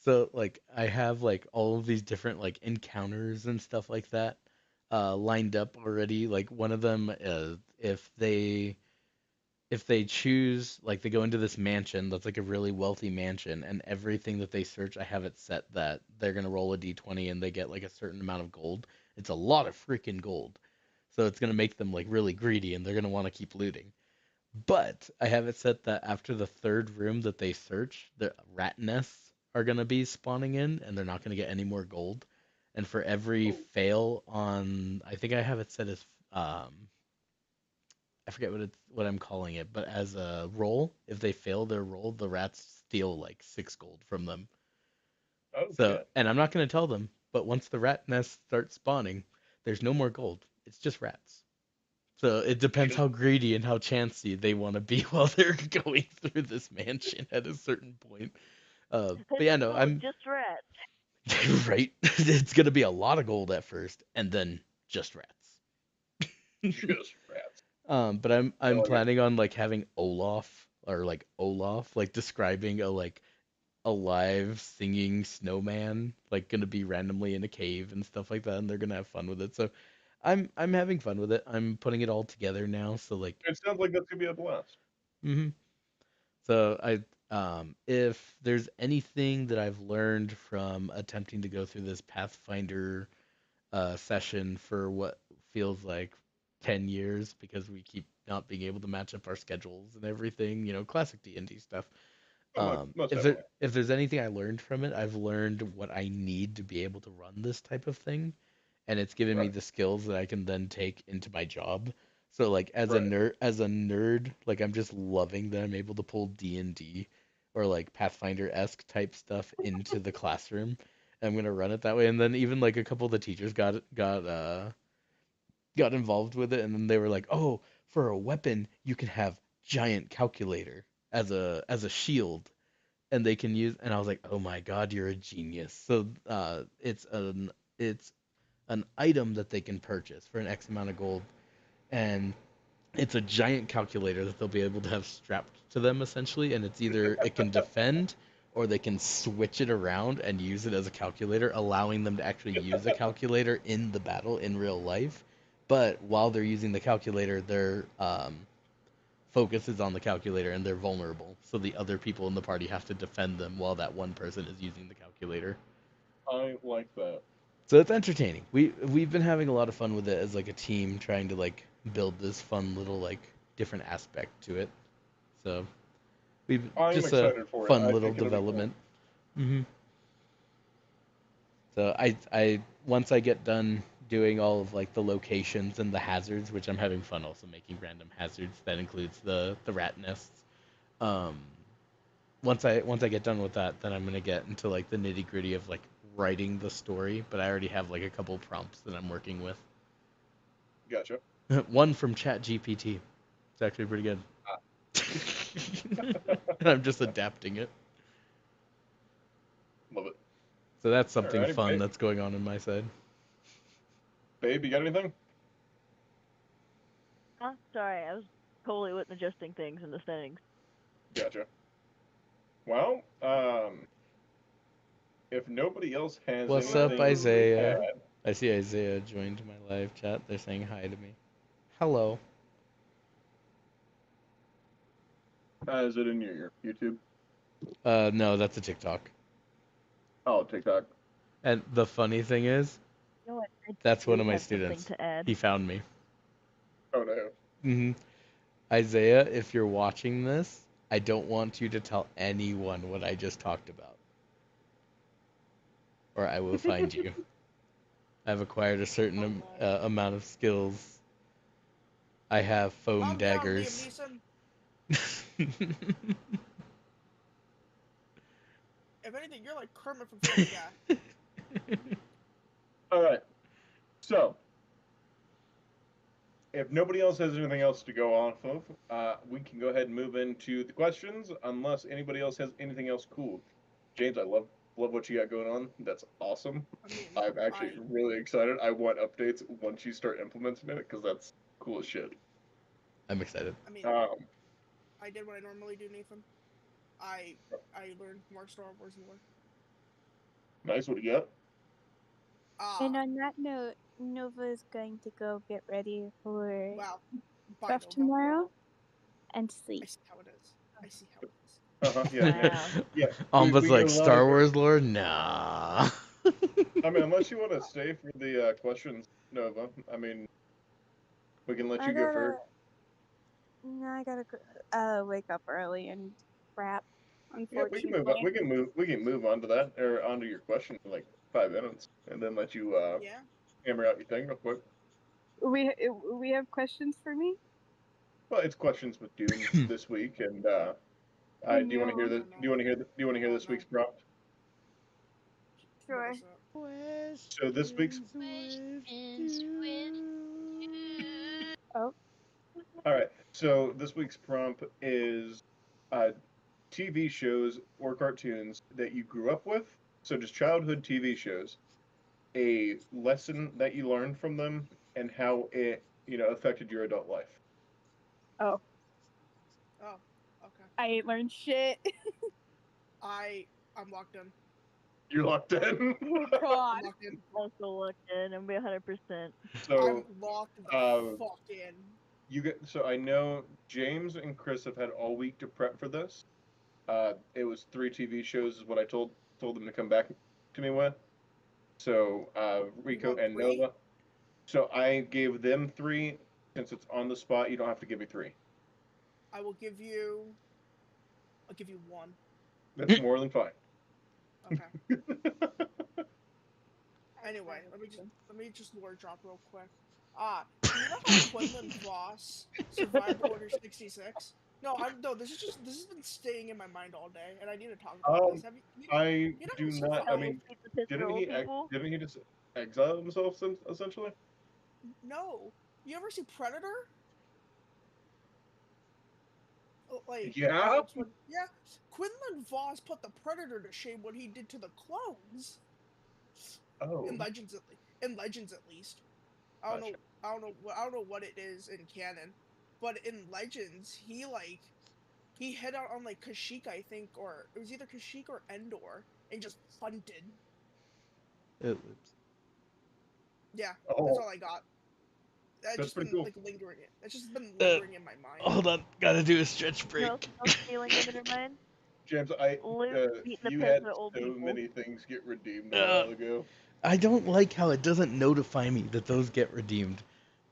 So like I have like all of these different like encounters and stuff like that lined up already. Like one of them is if they choose, like they go into this mansion that's like a really wealthy mansion, and everything that they search, I have it set that they're gonna roll a d20 and they get like a certain amount of gold. It's a lot of freaking gold, so it's gonna make them like really greedy and they're gonna want to keep looting. But I have it set that after the third room that they search, the rat nests are gonna be spawning in, and they're not gonna get any more gold. And for every fail on, I think I have it set as I forget what I'm calling it, but as a roll, if they fail their roll, the rats steal like 6 gold from them. Oh So, shit. and I'm not gonna tell them, but once the rat nests start spawning, there's no more gold. It's just rats. So it depends how greedy and how chancy they want to be while they're going through this mansion at a certain point. But yeah, no, I'm just rats. right. It's gonna be a lot of gold at first, and then just rats. Just rats. But I'm like it. planning on like having Olaf like describing a live singing snowman like gonna be randomly in a cave and stuff like that, and they're gonna have fun with it. So I'm having fun with it. I'm putting it all together now. So like, It sounds like that's gonna be a blast. So if there's anything that I've learned from attempting to go through this Pathfinder session for what feels like 10 years because we keep not being able to match up our schedules and everything, classic D&D stuff. Most If there's anything I learned from it, I've learned what I need to be able to run this type of thing, and it's given me Right. the skills that I can then take into my job. So like as Right. a nerd, like I'm just loving that I'm able to pull D&D or like Pathfinder-esque type stuff into the classroom. I'm gonna run it that way, and then even like a couple of the teachers got involved with it, and then they were like, "Oh, for a weapon, you can have giant calculator as a shield." And they can use, and I was like, oh my god, you're a genius. So it's an item that they can purchase for an X amount of gold, and it's a giant calculator that they'll be able to have strapped to them essentially, and it's either it can defend or they can switch it around and use it as a calculator, allowing them to actually use a calculator in the battle in real life. But while they're using the calculator, their focus is on the calculator and they're vulnerable. So the other people in the party have to defend them while that one person is using the calculator. I like that. So it's entertaining. We've been having a lot of fun with it as like a team, trying to like build this fun little like different aspect to it. So we've I'm just a excited for it. fun I little think it'll be cool. development. So I once I get done doing all of like the locations and the hazards, which I'm having fun also making random hazards. That includes the rat nests. Um, once I get done with that, then I'm gonna get into like the nitty gritty of like writing the story. But I already have like a couple prompts that I'm working with. Gotcha. One from ChatGPT. It's actually pretty good. And I'm just adapting it. Love it. So that's something Alrighty, fun babe. that's going on in my side. Babe, you got anything? Huh? Sorry, I was totally adjusting things in the settings. Gotcha. Well, if nobody else has What's anything up, Isaiah? to add, I see Isaiah joined my live chat. They're saying hi to me. Hello. is it in your YouTube? No, that's a TikTok. Oh, TikTok. And the funny thing is, You know what? I that's one do of my have something students. to add. He found me. Oh no. Isaiah, if you're watching this, I don't want you to tell anyone what I just talked about, or I will find you. I've acquired a certain amount of skills. I have foam Calm daggers. down, Liam Neeson. If anything, you're like Kermit from Family Guy. All right. So, if nobody else has anything else to go off of, we can go ahead and move into the questions, unless anybody else has anything else cool. James, I love what you got going on. That's awesome. I mean, I'm actually really excited. I want updates once you start implementing it, because that's cool as shit. I'm excited. I mean, I did what I normally do, Nathan. I learned more Star Wars lore. Nice. What do you got? And on that note, Nova is going to go get ready for stuff tomorrow and sleep. I see how it is. I see how it is. Yeah. Almost we like get a lot Star of- Wars lore? Nah. I mean, unless you want to stay for the questions, Nova. I mean, we can let you go first. No, I gotta wake up early and crap. Yeah, we can move on. Unfortunately. We can move on to that or onto your question in like 5 minutes, and then let you Yeah. hammer out your thing real quick. We have questions for me? Well, it's questions with Doom this week, and do you want to hear No. the? Do you want to hear the? Do you want to hear this week's prompt? Sure. So this week's. Oh. All right. So this week's prompt is TV shows or cartoons that you grew up with. So just childhood TV shows. A lesson that you learned from them and how it, affected your adult life. Oh. Oh, okay. I ain't learned shit. I'm locked in. You're locked in. Oh God. I'm locked in. Also locked in and be 100%. So I'm locked the fuck in. So I know James and Chris have had all week to prep for this. It was 3 TV shows is what I told them to come back to me with. So Rico and 3? Nova. So I gave them 3. Since it's on the spot, you don't have to give me 3. I'll give you 1. That's more than fine. Okay. Anyway, let me just lore drop real quick. Do you know how Quinlan Voss survived Order 66? No, this has been staying in my mind all day, and I need to talk about this. I do not. I mean, didn't he just exile himself essentially? No. You ever see Predator? Like, yeah. Yeah. Quinlan Voss put the Predator to shame what he did to the clones. Oh. In Legends at least. I don't know what it is in canon, but in Legends he hit out on like Kashyyyk, I think, or it was either Kashyyyk or Endor, and just hunted. Oops. Yeah, that's all I got. That's just been cool. like lingering. It's just been lingering in my mind. Hold on, gotta do a stretch break. No feeling in your mind. James, you had so many things get redeemed a while ago. I don't like how it doesn't notify me that those get redeemed.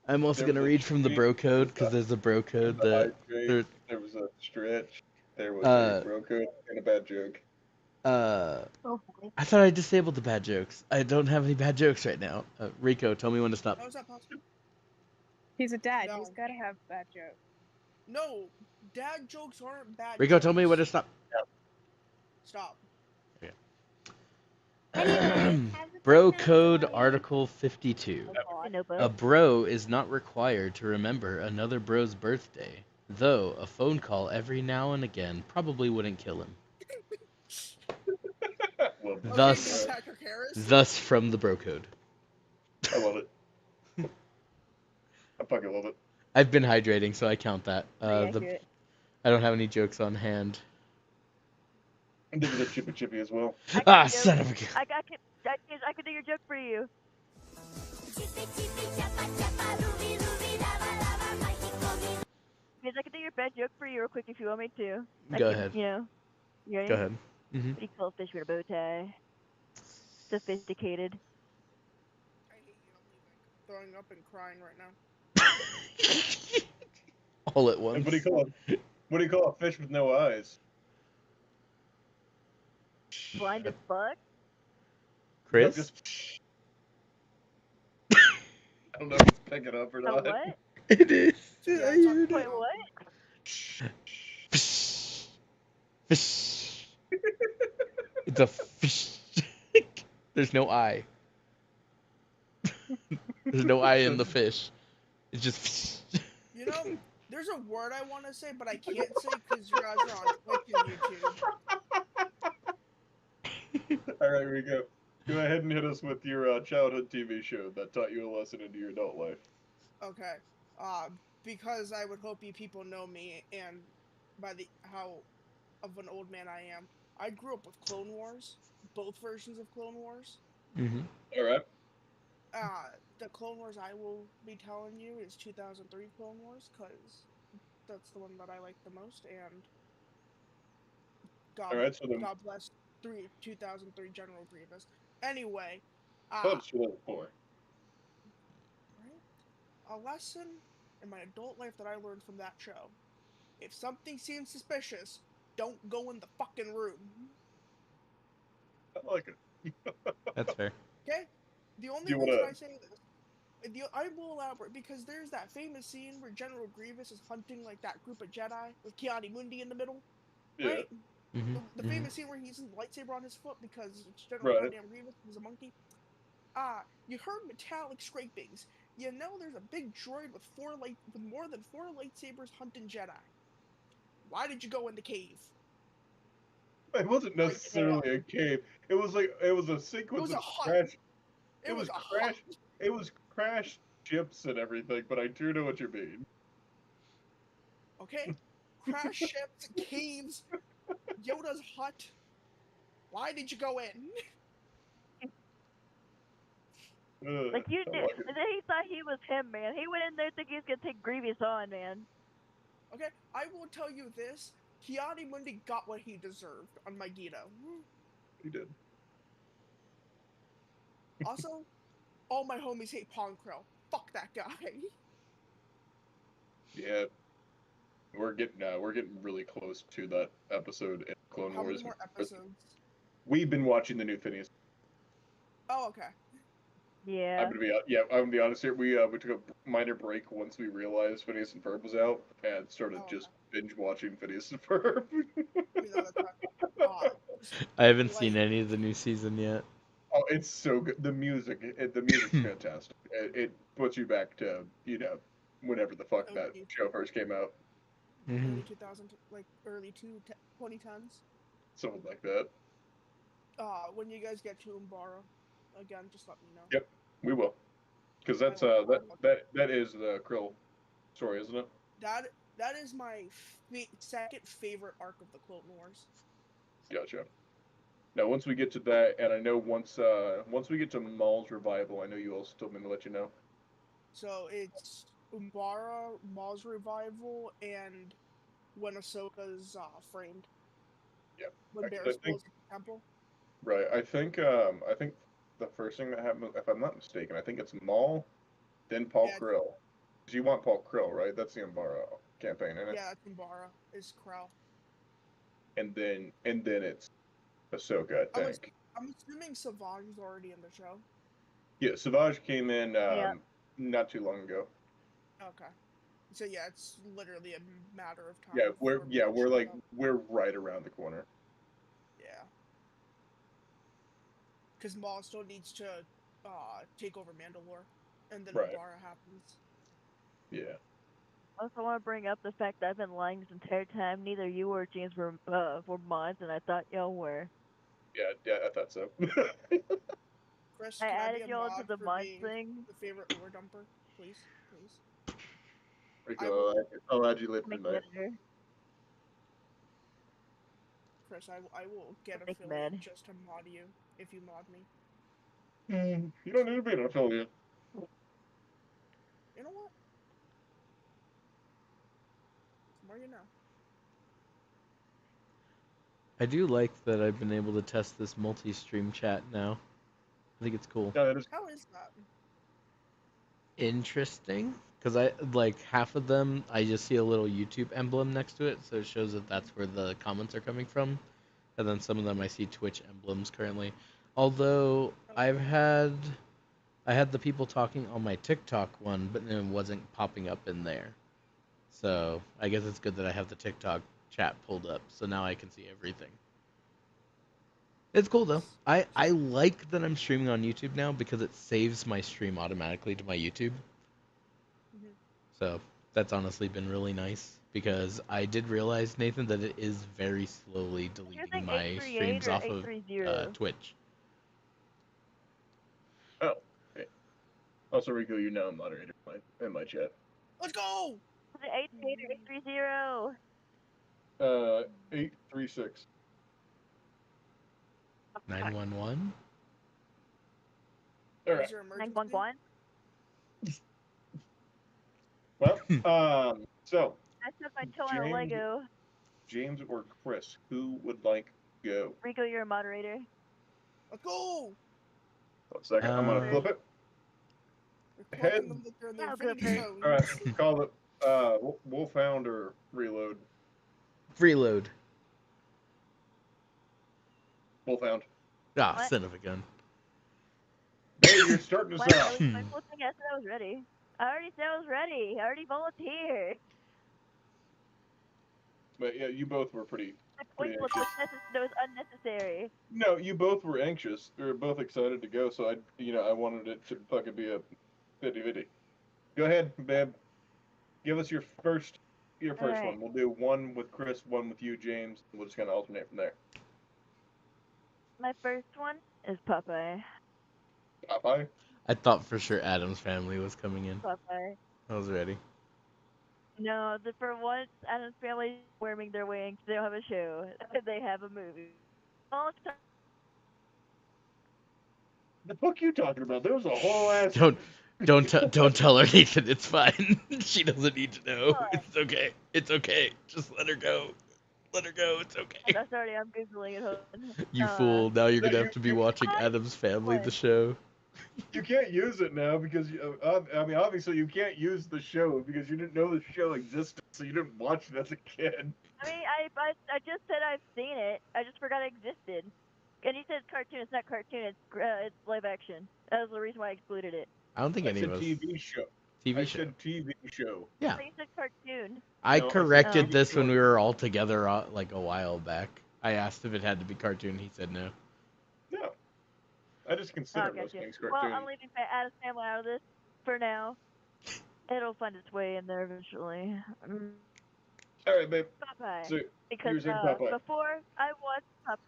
I'm also gonna read from the bro code because there's a bro code that there was a stretch. There was a bro code and a bad joke. I thought I disabled the bad jokes. I don't have any bad jokes right now. Rico, tell me when to stop. How is that possible? He's a dad. No. He's gotta have bad jokes. No, dad jokes aren't bad. Rico, jokes. tell me when to stop. Stop. Okay. Bro code article 52. A bro is not required to remember another bro's birthday, though a phone call every now and again probably wouldn't kill him. Thus from the bro code. I love it. I fucking love it. I've been hydrating, so I count that. I don't have any jokes on hand. And there was a chippy as well. Son of a gun. I could do your joke for you. Because I could do your bad joke for you real quick if you want me to. Go ahead. You ready? Go ahead. Mm-hmm. Pretty cool fish with a bow tie. Sophisticated. I hate you. I'm throwing up and crying right now. All at once. And what do you call a fish with no eyes? Blind as fuck? Chris? No, I don't know if it's picking up or not. What? It is. Yeah, Wait, what? Fish. Fish. It's a fish. There's no eye. There's no eye in the fish. It's just fish. You know, there's a word I want to say, but I can't say because you guys are on Twitch and YouTube. All right, Rico. Go ahead and hit us with your childhood TV show that taught you a lesson into your adult life. Okay. Because I would hope you people know me and by how of an old man I am. I grew up with Clone Wars, both versions of Clone Wars. Mm-hmm. All right. The Clone Wars I will be telling you is 2003 Clone Wars, because that's the one that I like the most, and God bless 2003 General Grievous. Anyway, Right? a lesson in my adult life that I learned from that show. If something seems suspicious, don't go in the fucking room. I like it. That's fair. Okay? The only Do you reason wanna- I say this, I will elaborate, because there's that famous scene where General Grievous is hunting like that group of Jedi with Ki-Adi-Mundi in the middle, Yeah. right? Mm-hmm. The famous scene where he's in the lightsaber on his foot because it's General Right. goddamn Grievous, he's a monkey. You heard metallic scrapings. You know there's a big droid with more than 4 lightsabers hunting Jedi. Why did you go in the cave? It wasn't necessarily a cave. It was a sequence It was of a hut. crash. It was a crash. hut. It was crash ships and everything. But I do know what you mean. Okay? Crash ships, caves, Yoda's hut. Why did you go in? Like you I did, like it. and then he thought he was him, man. He went in there thinking he was gonna take Grievous on, man. Okay, I will tell you this. Ki-Adi-Mundi got what he deserved on Megiddo. He did. Also, all my homies hate Pong Krill. Fuck that guy. Yeah. We're getting really close to that episode in Clone How Wars. many more episodes? We've been watching the new Phineas. Oh, okay. Yeah. I'm gonna be honest here. We took a minor break once we realized Phineas and Ferb was out and started Oh, just binge watching Phineas and Ferb. You know, that's not, I haven't seen like- any of the new season yet. Oh, it's so good. The music's fantastic. It puts you back to whenever the fuck that show first came out. Mm-hmm. early 2000, like early 2010s. Something like that. When you guys get to Umbara, again, just let me know. Yep, we will. Because that's that is the Krill story, isn't it? That is my second favorite arc of the Clone Wars. Gotcha. Now, once we get to that, and I know once we get to Maul's revival, I know you also told me to let you know. So it's Umbara, Maul's revival, and when Ahsoka's framed. Yep. When I Barris think- blows up the temple. Right. I think the first thing that happened, if I'm not mistaken, I think it's Maul, then Paul Yeah. Krill. Because you want Paul Krill, right? That's the Umbara campaign, isn't it? Yeah, that's Umbara. Is Krell. And then it's Ahsoka, I think. I'm assuming Savage is already in the show. Yeah, Savage came in Yeah. not too long ago. Okay. So yeah, it's literally a matter of time. Yeah, before we're right around the corner. Yeah. Because Maul still needs to take over Mandalore, and then Right. Umbara happens. Yeah. Also, want to bring up the fact that I've been lying this entire time. Neither you or James were mods, and I thought y'all were. Yeah, I thought so. Chris, I can added be a y'all mod to the for mod being thing. the favorite lore dumper, please? Rico, I'll add you later Make tonight. better. Chris, I will get Make affiliate mad. just to mod you if you mod me. You don't need to be an affiliate. You know what? The more you know. I do like that I've been able to test this multi-stream chat now. I think it's cool. Yeah, How is that? Interesting, because I like half of them. I just see a little YouTube emblem next to it, so it shows that that's where the comments are coming from. And then some of them I see Twitch emblems currently. Although I had the people talking on my TikTok one, but it wasn't popping up in there. So I guess it's good that I have the TikTok chat pulled up, so now I can see everything. It's cool though. I like that I'm streaming on YouTube now because it saves my stream automatically to my YouTube. Mhm. So that's honestly been really nice because I did realize, Nathan, that it is very slowly deleting my 838 streams or off of 830? Twitch. Oh, okay. Also, Rico, you're now a moderator in my chat. Let's go! Was it 838 or 830? 836. 911. All What right. is your emergency? 911? Well, so I took my toe on a Lego. James or Chris, who would like to go? Rico, you're a moderator. Let's go! One second, I'm gonna flip it. They're collecting them like they're in the Oh, Infinity good. Stones. All right, call it Wolfhound or Reload. Reload. Wolfhound. Ah, What? son of a gun. Babe, you're starting us Why, off. at least my full thing, I said I was ready. I already said I was ready. I already volunteered. But yeah, you both were pretty My point was unnecessary. No, you both were anxious. We were both excited to go, so I wanted it to fucking be a 50-50. Go ahead, babe. Give us your first Alright. one. We'll do one with Chris, one with you, James. We'll just kind of alternate from there. My first one is Popeye. Popeye? I thought for sure Adam's Family was coming in. Popeye. I was ready. No, for once, Adam's Family worming their wings. They don't have a show. They have a movie. All the time. The fuck you talking about? There was a whole ass. Don't tell her, Nathan. It's fine. She doesn't need to know. What? It's okay. It's okay. Just let her go. Let her go. It's okay. I'm sorry, I'm Googling it. Hold on. You fool. Now you're No, gonna have to be watching Adam's Family, the show. You can't use it now because obviously you can't use the show because you didn't know the show existed, so you didn't watch it as a kid. I mean, I just said I've seen it. I just forgot it existed. And he said cartoon. It's not cartoon. It's live action. That was the reason why I excluded it. I don't think I any said of us. TV show. I said TV show. Yeah. So you said cartoon. I No, I said corrected TV this when show. we were all together like a while back. I asked if it had to be cartoon. He said no. No. I just consider those gotcha. things Well, cartoon. I'm leaving Adam's Family out of this for now. It'll find its way in there eventually. All right, babe. Popeye. So Because you're saying Popeye. before I watched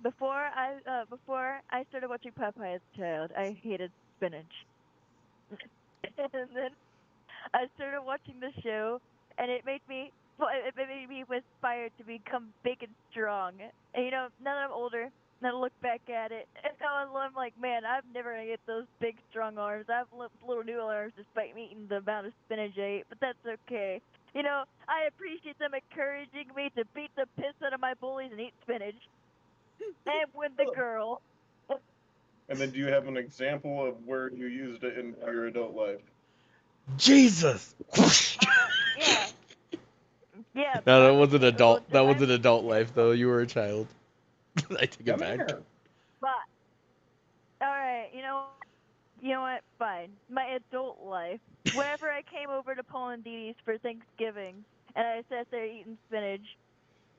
before I started watching Popeye as a child, I hated spinach. And then I started watching the show, and it made me inspired to become big and strong. And now that I'm older, now I look back at it, and now I'm like, man, I'm never gonna get those big strong arms. I have little noodle arms despite me eating the amount of spinach I ate, but that's okay. I appreciate them encouraging me to beat the piss out of my bullies and eat spinach. And win the girl. And then do you have an example of where you used it in your adult life? Jesus. Yeah. Yeah. No, that wasn't adult. That wasn't adult life though. You were a child. I take it back. But alright, you know what? Fine. My adult life. Whenever I came over to Paul and Dee Dee's for Thanksgiving, and I sat there eating spinach,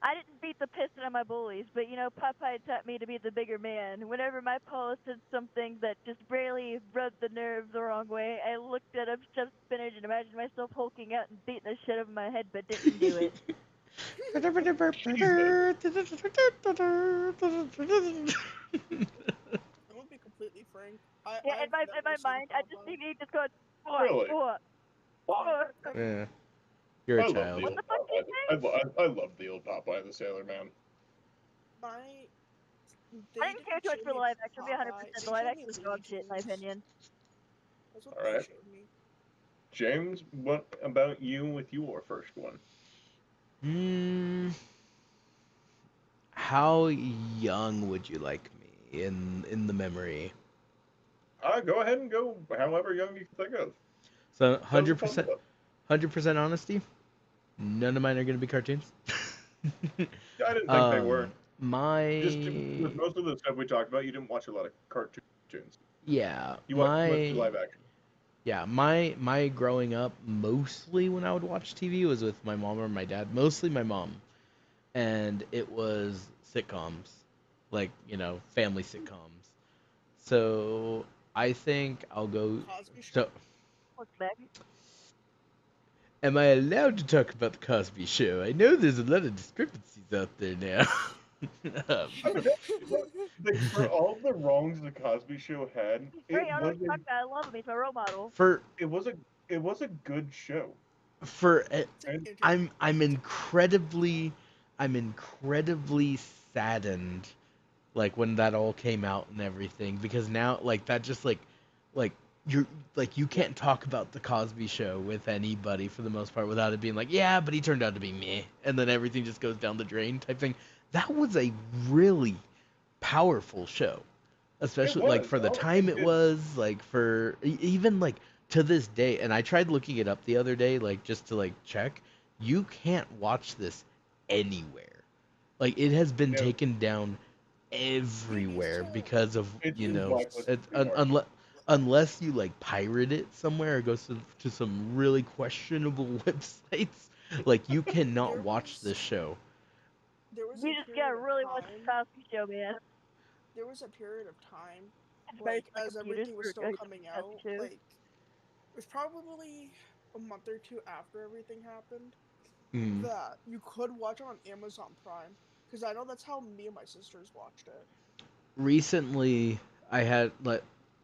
I didn't beat the piss out of my bullies, but Popeye taught me to be the bigger man. Whenever my Paul said something that just barely rubbed the nerve the wrong way, I looked at him, shoved spinach, and imagined myself hulking out and beating the shit out of my head, but didn't do it. I'm gonna be completely frank. In my mind, I just think he just goes, Really? Yeah. You're a I love child. the old Popeye. I love the old Popeye the Sailor Man. I didn't care too much for the live action. To be 100%, the live action was dog shit, in my opinion. All right. James, what about you with your first one? How young would you like me in the memory? Go ahead and go however young you can think of. So 100% honesty. None of mine are gonna be cartoons. I didn't think they were. Just My with most of the stuff we talked about, you didn't watch a lot of cartoons. yeah, You watched mostly live action. Yeah, my growing up, mostly when I would watch TV was with my mom or my dad. Mostly my mom, and it was sitcoms, like family sitcoms. So I think I'll go. So, am I allowed to talk about the Cosby Show? I know there's a lot of discrepancies out there now. For all the wrongs the Cosby Show had, I love him. He's my role model. It was a good show. I'm incredibly saddened, like when that all came out and everything, because now that just you can't talk about the Cosby Show with anybody for the most part without it being like, yeah, but he turned out to be meh, and then everything just goes down the drain type thing. That was a really powerful show. especially like for the time it was, like for even like to this day. And I tried looking it up the other day, like just to like check. You can't watch this anywhere. Like it has been taken down everywhere because of unless you like pirate it somewhere or go to some really questionable websites, like you cannot watch this show. You just gotta really watch the Cosby Show, man. There was a period of time, like as everything was still coming out, like it was probably a month or two after everything happened that you could watch it on Amazon Prime, because I know that's how me and my sisters watched it. Recently, I had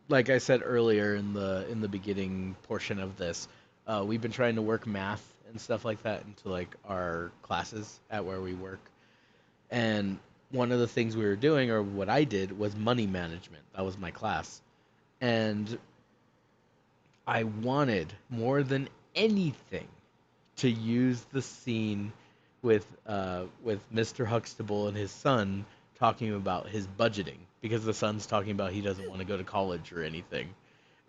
like I said earlier in the beginning portion of this, we've been trying to work math and stuff like that into like our classes at where we work. And one of the things we were doing, or what I did, was money management. That was my class. And I wanted more than anything to use the scene with Mr. Huxtable and his son talking about his budgeting, because the son's talking about he doesn't want to go to college or anything.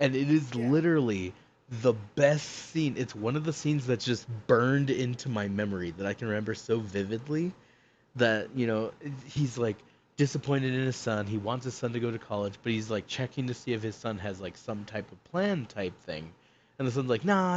And it is literally the best scene. It's one of the scenes that's just burned into my memory that I can remember so vividly, that, you know, he's like disappointed in his son. He wants his son to go to college, but he's like checking to see if his son has like some type of plan type thing. And the son's like, "Nah,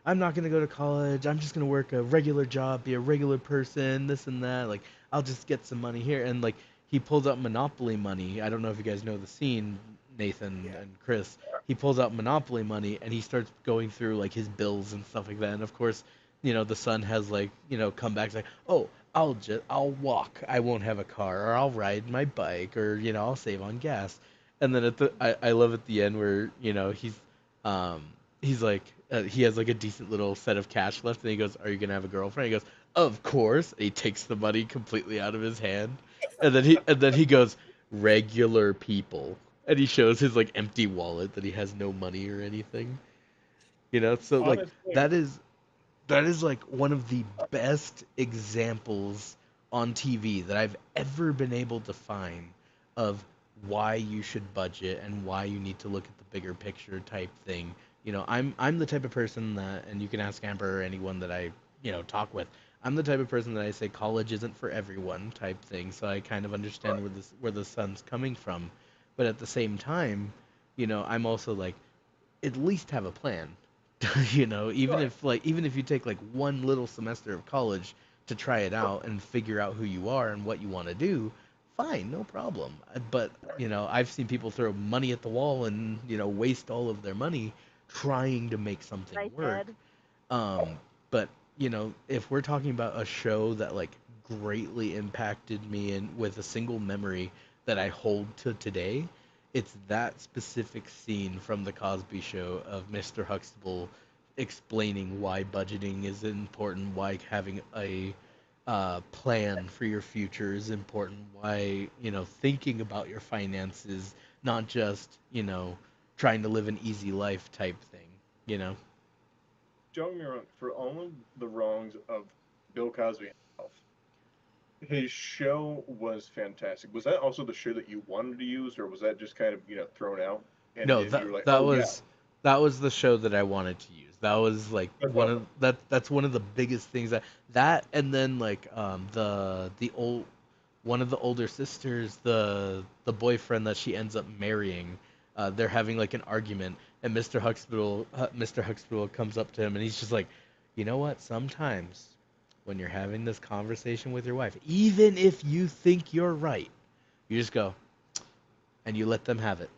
I'm not going to go to college. I'm just going to work a regular job, be a regular person, this and that. Like, I'll just get some money here." And like he pulls out Monopoly money. I don't know if you guys know the scene, Nathan and Chris. He pulls out Monopoly money and he starts going through like his bills and stuff like that. And of course, you know, the son has like, you know, come back like, "Oh, I'll walk. I won't have a car, or I'll ride my bike, or, you know, I'll save on gas." And then I love at the end where, you know, he's like, he has like a decent little set of cash left, and he goes, "Are you gonna have a girlfriend?" He goes, "Of course." And he takes the money completely out of his hand, and then he goes, "Regular people," and he shows his like empty wallet that he has no money or anything. You know, so like that is like one of the best examples on TV that I've ever been able to find of why you should budget and why you need to look at the bigger picture type thing. You know, I'm the type of person that, and you can ask Amber or anyone that I, you know, talk with. I'm the type of person that I say college isn't for everyone type thing. So I kind of understand where the son's coming from, but at the same time, you know, I'm also like, at least have a plan. You know, even if you take like one little semester of college to try it out and figure out who you are and what you want to do, fine, no problem. But, you know, I've seen people throw money at the wall and, you know, waste all of their money trying to make something work. But, you know, if we're talking about a show that like greatly impacted me and with a single memory that I hold to today, it's that specific scene from the Cosby Show of Mr. Huxtable explaining why budgeting is important, why having a plan for your future is important, why, you know, thinking about your finances, not just, you know, trying to live an easy life type thing, you know. Don't get me wrong, for all of the wrongs of Bill Cosby himself, his show was fantastic. Was that also the show that you wanted to use, or was that just kind of, you know, thrown out? And No, you were like, that was the show that I wanted to use. That was like that's one of the biggest things that and then like the old one of the older sisters, the boyfriend that she ends up marrying, they're having like an argument, and Mr. Huxtable comes up to him and he's just like, "You know what? Sometimes when you're having this conversation with your wife, even if you think you're right, you just go and you let them have it."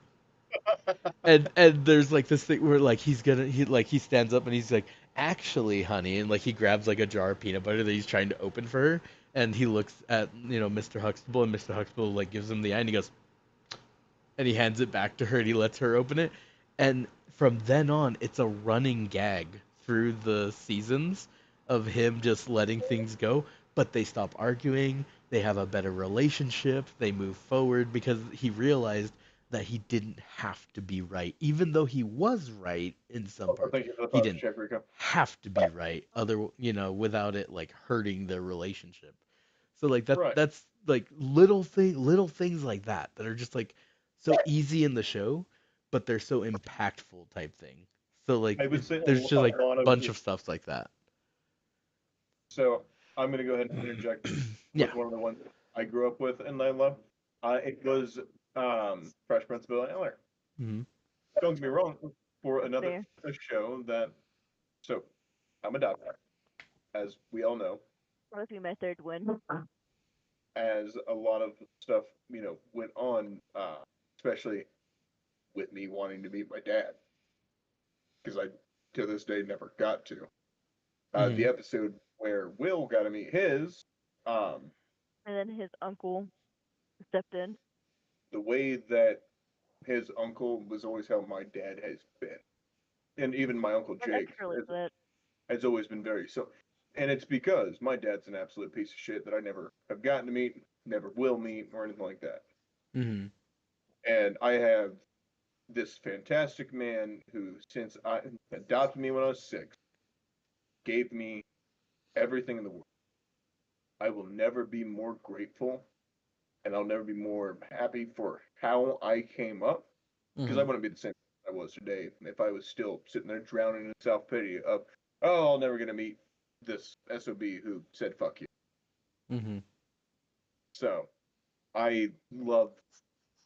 And there's like this thing where like he stands up and he's like, "Actually, honey," and like he grabs like a jar of peanut butter that he's trying to open for her, and he looks at, you know, Mr. Huxtable, and Mr. Huxtable like gives him the eye and he goes, and he hands it back to her and he lets her open it. And from then on, it's a running gag through the seasons of him just letting things go, but they stop arguing, they have a better relationship, they move forward because he realized that he didn't have to be right, even though he was right in some parts. He didn't have to be right, you know, without it like hurting their relationship. So like that's like little things like that are just like so easy in the show, but they're so impactful type thing. So like I would say there's just like a lot a of bunch of stuff like that. So I'm gonna go ahead and interject Yeah. with one of the ones I grew up with and I love. It was Fresh Prince of Bel-Air. Mm-hmm. Don't get me wrong. For another Fair. a show that, so I'm a doctor, as we all know, That'll be my third one. as a lot of stuff went on, especially with me wanting to meet my dad, because I to this day never got to. Mhm. The episode where Will got to meet his, And then his uncle stepped in. the way that his uncle was always how my dad has been, and even my uncle Well, Jake that's really lit. has always been very so. And it's because my dad's an absolute piece of shit that I never have gotten to meet, never will meet, or anything like that. Mm-hmm. And I have this fantastic man who, since I adopted me when I was 6, gave me everything in the world. I will never be more grateful, and I'll never be more happy for how I came up, because I Mm-hmm. wouldn't be the same I was today if I was still sitting there drowning in self pity of, oh, I'll never gonna meet this SOB who said fuck you. Mm-hmm. So I love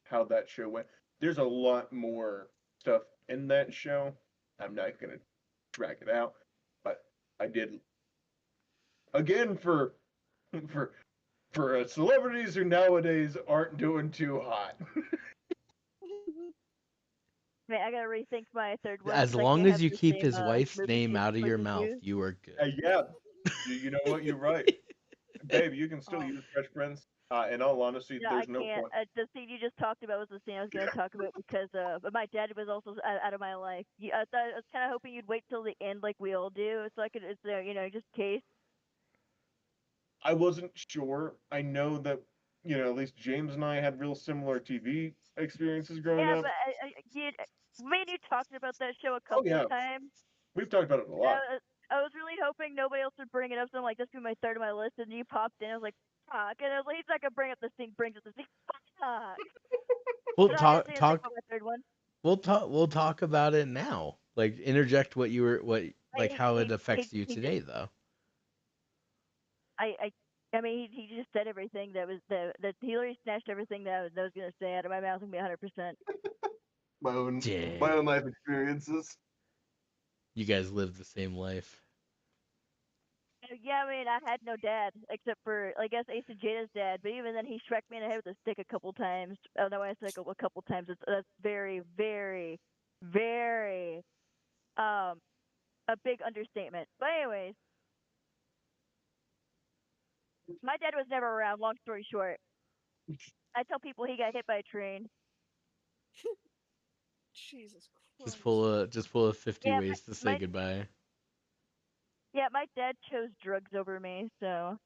how that show went. There's a lot more stuff in that show. I'm not gonna drag it out, but I did again for for celebrities who nowadays aren't doing too hot. I mean, I gotta rethink my third one. As 'Cause I long can't as have you the keep same his wife's movie name taste out of your choices mouth, you. you are good. Yeah, you know what? You're right, babe. You can still use Fresh Prince. In all honesty, No, I there's no can't. point. The scene you just talked about was the scene I was going to talk about because but my dad was also out of my life. I was kind of hoping you'd wait till the end like we all do, so I could, it's just in case. I wasn't sure. I know that at least James and I had real similar TV experiences growing Yeah, up. but me and you talked about that show a Oh couple yeah, times. we've talked about it a lot. I was really hoping nobody else would bring it up, so I'm like, this would be my third on my list, and you popped in. I was like, fuck, and I was like, he's not gonna bring up this thing, brings up this thing, fuck. We'll So I gotta talk say, talk my third one. we'll talk about it now. Like interject what you were like how it affects you He today though. I mean, he just said everything that was that he literally snatched everything that I was gonna say out of my mouth and be 100%. My own Damn. life experiences. You guys live the same life. Yeah, I mean, I had no dad except for I guess Ace and Jada's dad, but even then, he struck me in the head with a stick a couple times. Oh no, I said a couple times. That's very, very, very a big understatement. But anyways, my dad was never around. Long story short, I tell people he got hit by a train. Jesus Christ. Just pull a 50 Yeah, ways to say goodbye. Yeah, my dad chose drugs over me, so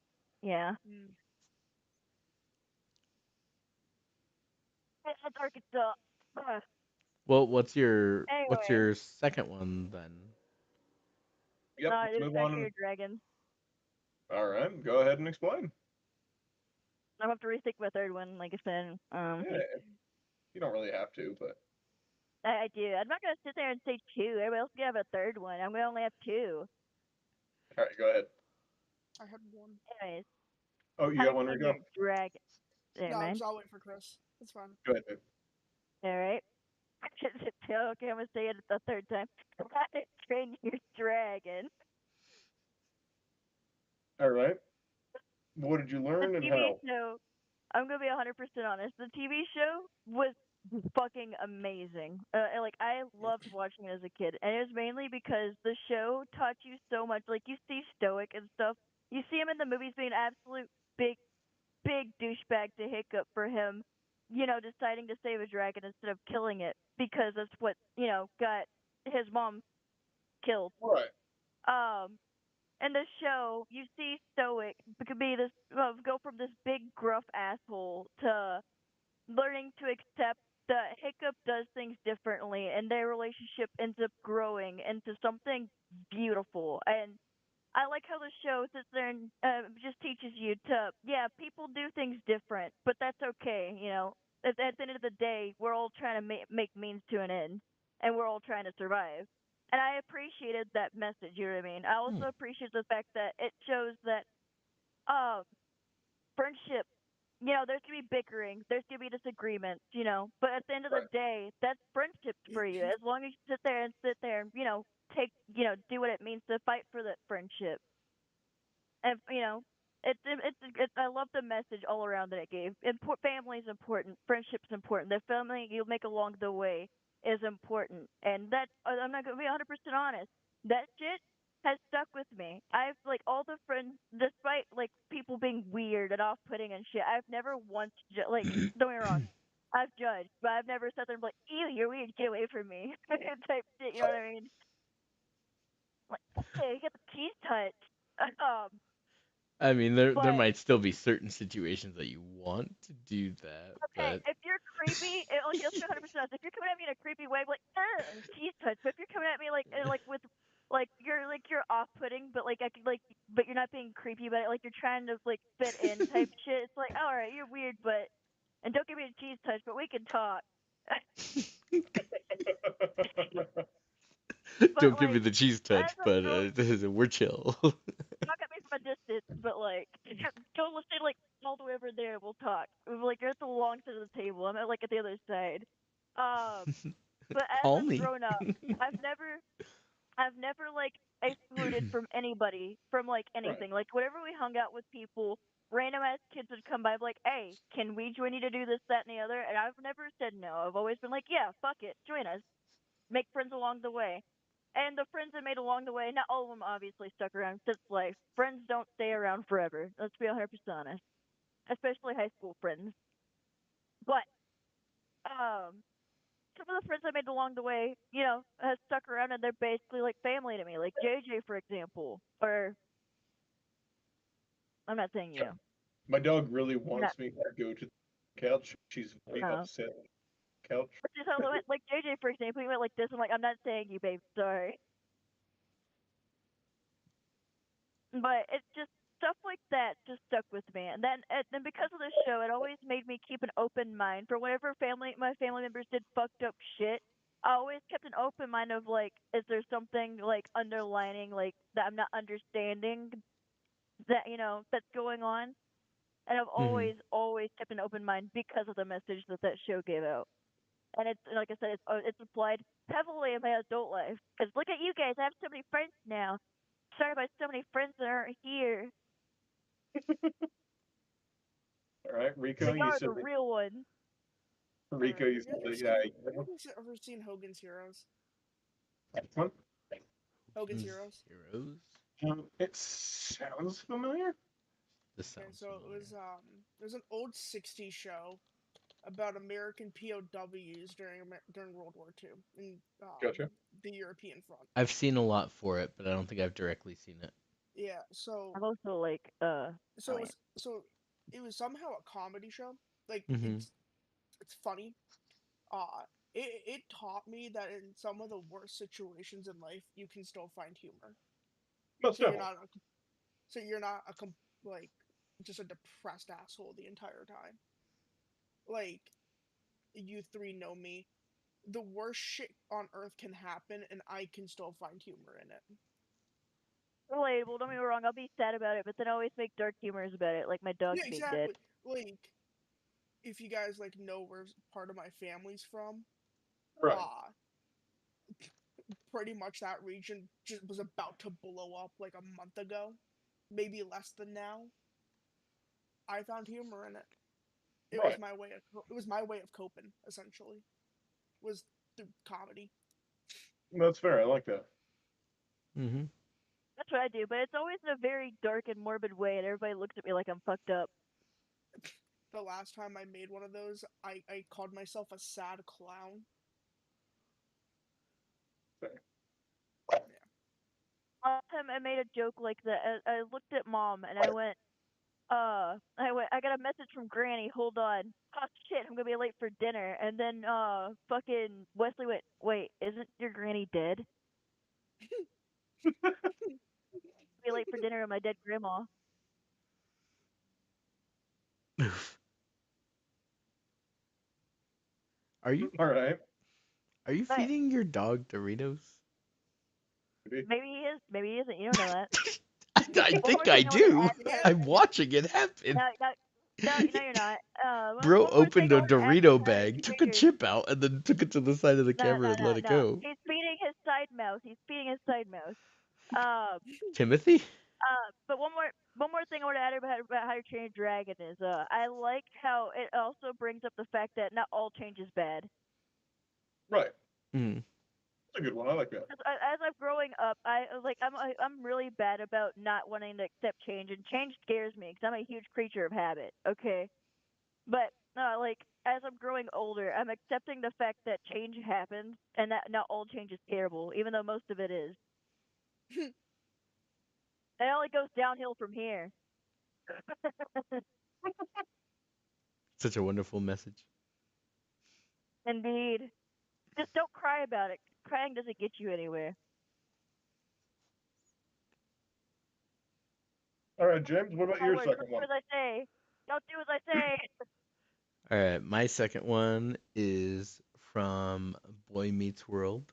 yeah. That's Arkansas. Ugh. Well, what's your Anyway, second one then? Yep, it let's was move Factory on. of Dragons. All right, go ahead and explain. I'm gonna have to rethink my third one, like I said. Yeah, you don't really have to, but I do. I'm not gonna sit there and say two. Everybody else can have a third one. I'm gonna only have two. all right, go ahead. I had one. Anyways. Oh, you got one, Rico? Dragon. No, I'll wait for Chris. It's fine. Go ahead, babe. All right. Okay, I'm gonna say it the third time. Train your dragon. All right. What did you learn and how? Show, I'm gonna be 100% honest. The TV show was fucking amazing. Like I loved watching it as a kid, and it was mainly because the show taught you so much. Like you see Stoic and stuff. You see him in the movies being an absolute big douchebag to Hiccup for him, deciding to save a dragon instead of killing it because that's what got his mom killed. Right. In the show, you see Stoic could be this go from this big gruff asshole to learning to accept that Hiccup does things differently, and their relationship ends up growing into something beautiful. And I like how the show sits there and just teaches you to, yeah, people do things different, but that's okay. You know, at the end of the day, we're all trying to make means to an end, and we're all trying to survive. And I appreciated that message. You know what I mean? I also appreciate the fact that it shows that um friendship, you know, there's gonna be bickering, there's gonna be disagreements, you know, but at the end of the Right. day, that's friendship for you. As long as you sit there and, you know, do what it means to fight for that friendship. And you know, I love the message all around that it gave. Family is important, friendship's important. The family you make along the way is important, and that I'm not gonna be 100% honest. That shit has stuck with me. I've like all the friends, despite like people being weird and off-putting and shit. I've never once like don't get me wrong. I've judged, but I've never sat there and been like, "Ew, you're weird. Get away from me." type shit. You know what I mean? Like, okay, you get the cheese touch. Um, I mean, there but might still be certain situations that you want to do that, okay, but if you're creepy, like let's be 100% honest. If you're coming at me in a creepy way, like cheese touch. But if you're coming at me like with you're off-putting, but like I could like, but you're not being creepy about it. Like you're trying to like fit in type shit. It's like, all right, you're weird, but and don't give me a cheese touch, but we can talk. But don't give me like the cheese touch, as a but grown, we're chill. talk at me from a distance, but like go stay like all the way over there. We'll talk. Like you're at the long side of the table. I'm at like at the other side. Um. But as Call I've me. grown up, I've never I've never like excluded from anybody from like Right. anything. Like whenever we hung out with people, random ass kids would come by like, "Hey, can we join you to do this, that, and the other?" And I've never said no. I've always been like, "Yeah, fuck it, join us. Make friends along the way." And the friends I made along the way, not all of them obviously stuck around. Since life, friends don't stay around forever. Let's be 100% honest, especially high school friends. But some of the friends I made along the way, you know, have stuck around and they're basically like family to me. Like JJ, for example. Or, I'm not saying you. My dog really You're not, wants me to go to the couch. She's very no. upset. Couch. But just how they went, like JJ, for example, he went like this. I'm like, I'm not saying you, babe. Sorry. But it's just stuff like that just stuck with me. And then because of this show, it always made me keep an open mind for whenever my family members did fucked up shit. I always kept an open mind of like, is there something like underlining like that I'm not understanding that you know that's going on? And I've hmm always kept an open mind because of the message that that show gave out. And it's like I said, it's applied heavily in my adult life. Because look at you guys, I have so many friends now. Started by so many friends that aren't here. All right, Rico, They you are said the that. real ones. Rico, you said that. Yeah. Have you ever seen Hogan's Heroes? One. Hogan's Heroes. Heroes. It sounds familiar. This Okay, sounds so familiar. it was an old '60s show about American POWs during World War II in Gotcha. the European front. I've seen a lot for it, but I don't think I've directly seen it. Yeah, so I'm also like, so it was somehow a comedy show. Like hmm it's funny. It taught me that in some of the worst situations in life, you can still find humor. Most So you're definitely. not so you're not like just a depressed asshole the entire time. Like you three know me. The worst shit on earth can happen, and I can still find humor in it. relatable. Don't get me wrong, I'll be sad about it, but then I always make dark humors about it, like my dog Yeah, being dead. exactly. Like if you guys like know where part of my family's from, Right. pretty much that region just was about to blow up like a month ago, maybe less than now. I found humor in it. It was Right. my way of coping essentially. Was through comedy. That's fair. I like that. hmm That's what I do, but it's always in a very dark and morbid way, and everybody looks at me like I'm fucked up. The last time I made one of those, I called myself a sad clown. Fair. Yeah. Last time I made a joke like that, I looked at mom and I went, I got a message from Granny. Hold on. Oh shit, I'm gonna be late for dinner. And then, fucking Wesley went, wait, isn't your Granny dead? be late for dinner with my dead grandma. Are you All right. feeding your dog Doritos? Maybe he is. Maybe he isn't. You don't know that. I think I do. I'm watching it happen. No, you're not. Bro one more opened thing a I wanted to add Dorito about bag, took a Twitter. chip out, and then took it to the side of the camera and let it No. go. He's feeding his side mouse. Timothy? But one more thing I want to add about How to Train Your Dragon is I like how it also brings up the fact that not all change is bad. Right. Mm. That's a good one. I like that. As I'm growing up, I'm really bad about not wanting to accept change, and change scares me because I'm a huge creature of habit. Okay, but as I'm growing older, I'm accepting the fact that change happens and that not all change is terrible, even though most of it is. It only goes downhill from here. Such a wonderful message. Indeed. Just don't cry about it. Crying doesn't get you anywhere. All right, James, what about your second one? Don't do as I say. Don't do as I say. All right, my second one is from Boy Meets World.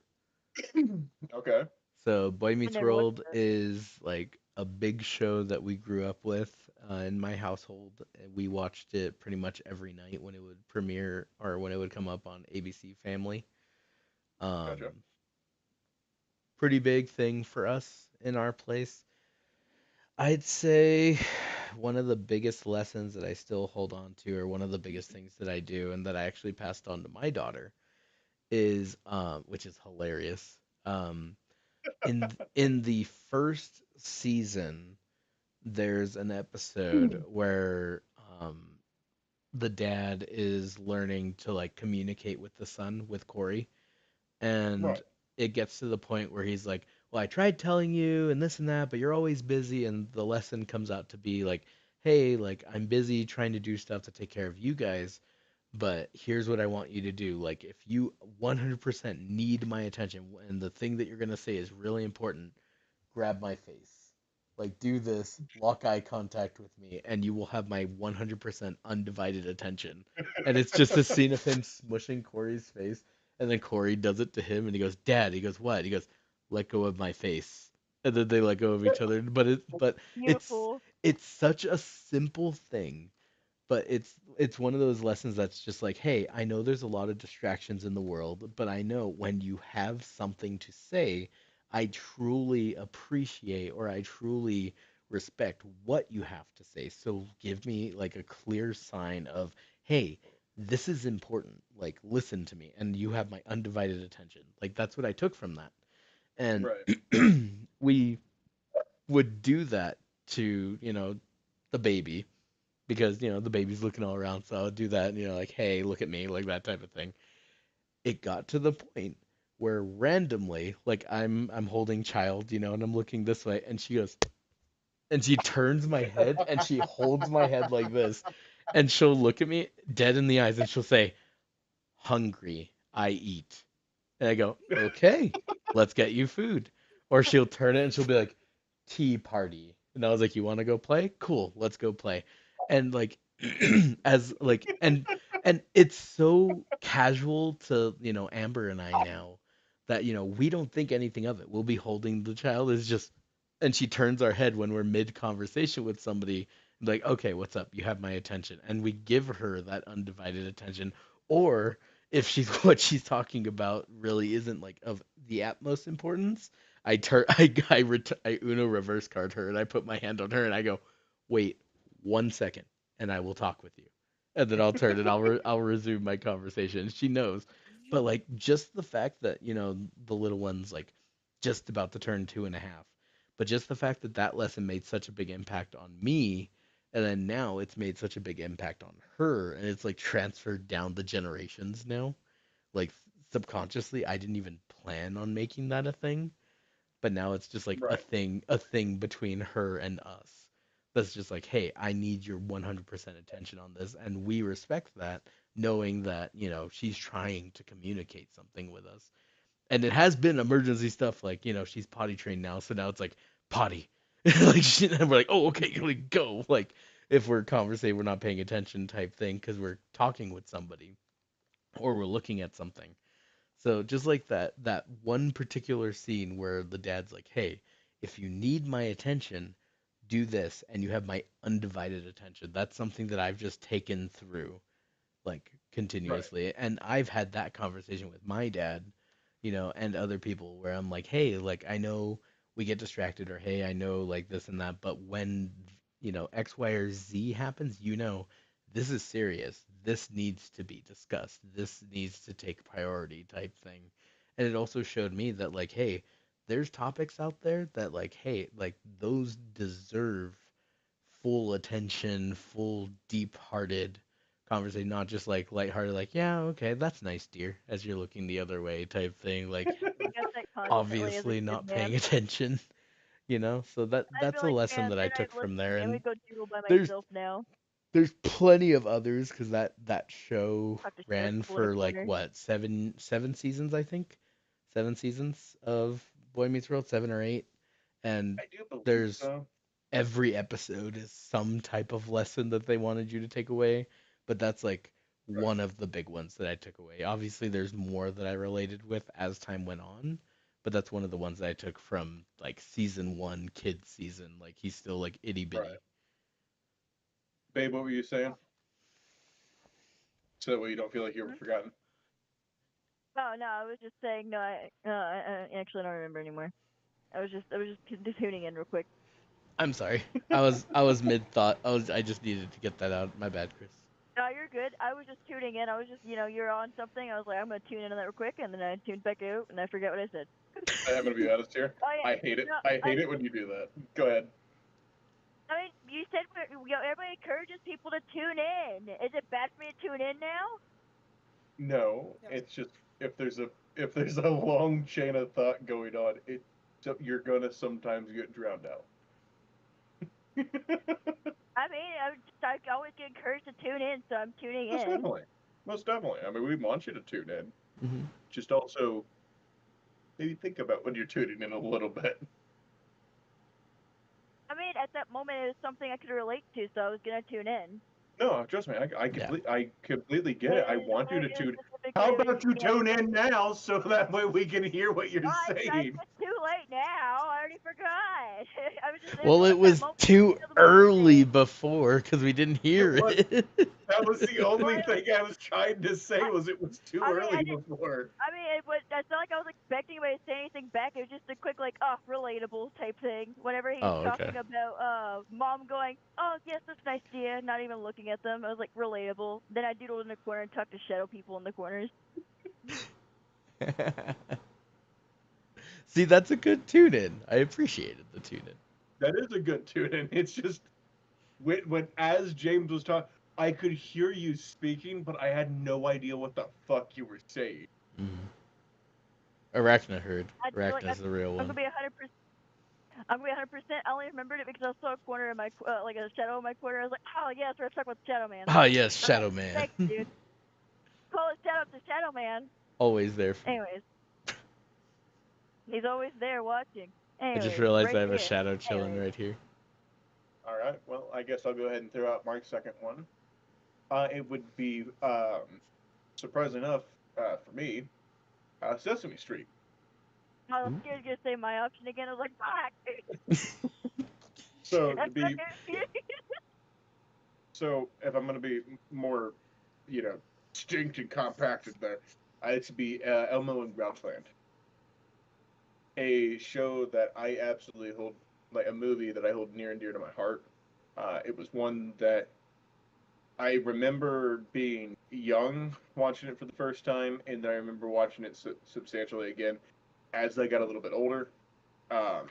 Okay. So Boy Meets World is like a big show that we grew up with in my household. We watched it pretty much every night when it would premiere or when it would come up on ABC Family. Gotcha. Pretty big thing for us in our place. I'd say one of the biggest lessons that I still hold on to, or one of the biggest things that I do, and that I actually passed on to my daughter, is which is hilarious. In the first season, there's an episode where the dad is learning to like communicate with the son, with Corey, and Right. it gets to the point where he's like, well, I tried telling you and this and that, but you're always busy. And the lesson comes out to be like, hey, like I'm busy trying to do stuff to take care of you guys, but here's what I want you to do. Like if you 100% need my attention and the thing that you're going to say is really important, grab my face. Like do this, lock eye contact with me, and you will have my 100% undivided attention. And it's just a scene of him smushing Corey's face, and then Corey does it to him, and he goes, "Dad," he goes, "What?" He goes, "Let go of my face." And then they let go of each other. But it's such a simple thing, but it's one of those lessons that's just like, hey, I know there's a lot of distractions in the world, but I know when you have something to say, I truly appreciate or I truly respect what you have to say. So give me like a clear sign of, hey, this is important. Like listen to me and you have my undivided attention. Like that's what I took from that. And Right. we would do that to, the baby because the baby's looking all around, so I would do that, like, hey, look at me, like that type of thing. It got to the point where randomly, like I'm holding child, and I'm looking this way, and she goes, and she turns my head and she holds my head like this, and she'll look at me dead in the eyes and she'll say, "Hungry, I eat." And I go, "Okay, let's get you food." Or she'll turn it and she'll be like, "Tea party." And I was like, "You want to go play? Cool, let's go play." And like as like and it's so casual to, Amber and I now that, we don't think anything of it. We'll be holding the child is just and she turns our head when we're mid conversation with somebody like, "Okay, what's up? You have my attention." And we give her that undivided attention. Or if she's what she's talking about really isn't like of the utmost importance, I Uno reverse card her and I put my hand on her and I go, "Wait 1 second, and I will talk with you." And then I'll turn and I'll resume my conversation. She knows, but like just the fact that the little one's like just about to turn 2.5, but just the fact that that lesson made such a big impact on me, and then now it's made such a big impact on her, and it's like transferred down the generations now. Like subconsciously, I didn't even plan on making that a thing, but now it's just like a thing between her and us. That's just like, hey, I need your 100% attention on this, and we respect that, knowing that she's trying to communicate something with us. And it has been emergency stuff like she's potty trained now, so now it's like potty, Like, and we're like, oh, okay, like, go. Like, if we're conversating, we're not paying attention type thing because we're talking with somebody or we're looking at something. So just like that one particular scene where the dad's like, "Hey, if you need my attention, do this and you have my undivided attention." That's something that I've just taken through like Right. continuously. And I've had that conversation with my dad, and other people where I'm like, "Hey, like I know we get distracted or hey, I know like this and that, but when, X, Y, or Z happens, this is serious. This needs to be discussed. This needs to take priority type thing." And it also showed me that like, hey, there's topics out there that like, hey, like those deserve full attention, full deep-hearted conversation, not just like lighthearted, like, yeah, okay, that's nice, dear, as you're looking the other way type thing, like I get that constantly as a obviously kid, not man. paying attention, So I'd be that's a like, lesson man, that I then I'd took from listen there, and and we'd go doodle by there's myself now. there's plenty of others because that show Talk to shadow ran people in a for like corner. what, seven seasons, I think, 7 seasons of Boy Meets World, 7 or 8, and I do believe there's so. every episode is some type of lesson that they wanted you to take away, but that's like Right. one of the big ones that I took away. Obviously, there's more that I related with as time went on, but that's one of the ones that I took from like season 1, kid season. Like he's still like itty bitty. Right. Babe, what were you saying? So that way you don't feel like you were forgotten. Oh no, I was just saying no. I actually don't remember anymore. I was just tuning in real quick. I'm sorry. I was mid thought. I just needed to get that out. My bad, Chris. No, you're good. I was just tuning in. I was just, you're on something. I was like, I'm gonna tune in on that real quick, and then I tuned back out, and I forget what I said. I'm gonna be honest here. Oh yeah. I hate it. No, I hate it when you do that. Go ahead. I mean, you said everybody encourages people to tune in. Is it bad for me to tune in now? No, it's just if there's a long chain of thought going on, you're gonna sometimes get drowned out. I mean, I always get encouraged to tune in, so I'm tuning Most in. definitely. Most definitely. I mean, we want you to tune in. Mm-hmm. Just also maybe think about when you're tuning in a little bit. I mean, at that moment, it was something I could relate to, so I was gonna tune in. No, trust me, I completely get it. I want you to tune. Specifically, How it was about you just, tune in now so that way we can hear what you're saying? It's too late now. I already forgot. I was just. Well, it was too early before because we didn't hear it. That was the only thing I was trying to say was it was too early before. I mean, it's not like I was expecting anybody to say anything back. It was just a quick, like, relatable type thing. Whenever he was talking about mom going, oh, yes, that's nice, dear, not even looking at them. I was like, relatable. Then I doodled in the corner and talked to shadow people in the corners. See, that's a good tune-in. I appreciated the tune-in. That is a good tune-in. It's just when as James was talking, I could hear you speaking, but I had no idea what the fuck you were saying. Arachna heard. Arachna's the real one. I'm gonna be 100%. I'm gonna be 100%. I only remembered it because I saw a corner in my like a shadow in my corner. I was like, oh yes, we're talking about Shadow Man. Oh yes, Shadow Man. Thanks, dude. Call it shout out to Shadow Man. Always there. Anyways, he's always there watching. Anyways, I just realized right I have here. a shadow chilling right here. All right. Well, I guess I'll go ahead and throw out Mark's second one. It would be, surprising enough, for me, Sesame Street. I was scared to say my option again. I was like, fuck. So to be, so if I'm gonna be more, distinct and compacted there, it'd be Elmo and Grouchland. A show that I absolutely hold, like a movie that I hold near and dear to my heart. It was one that I remember being young watching it for the first time, and then I remember watching it substantially again as I got a little bit older. And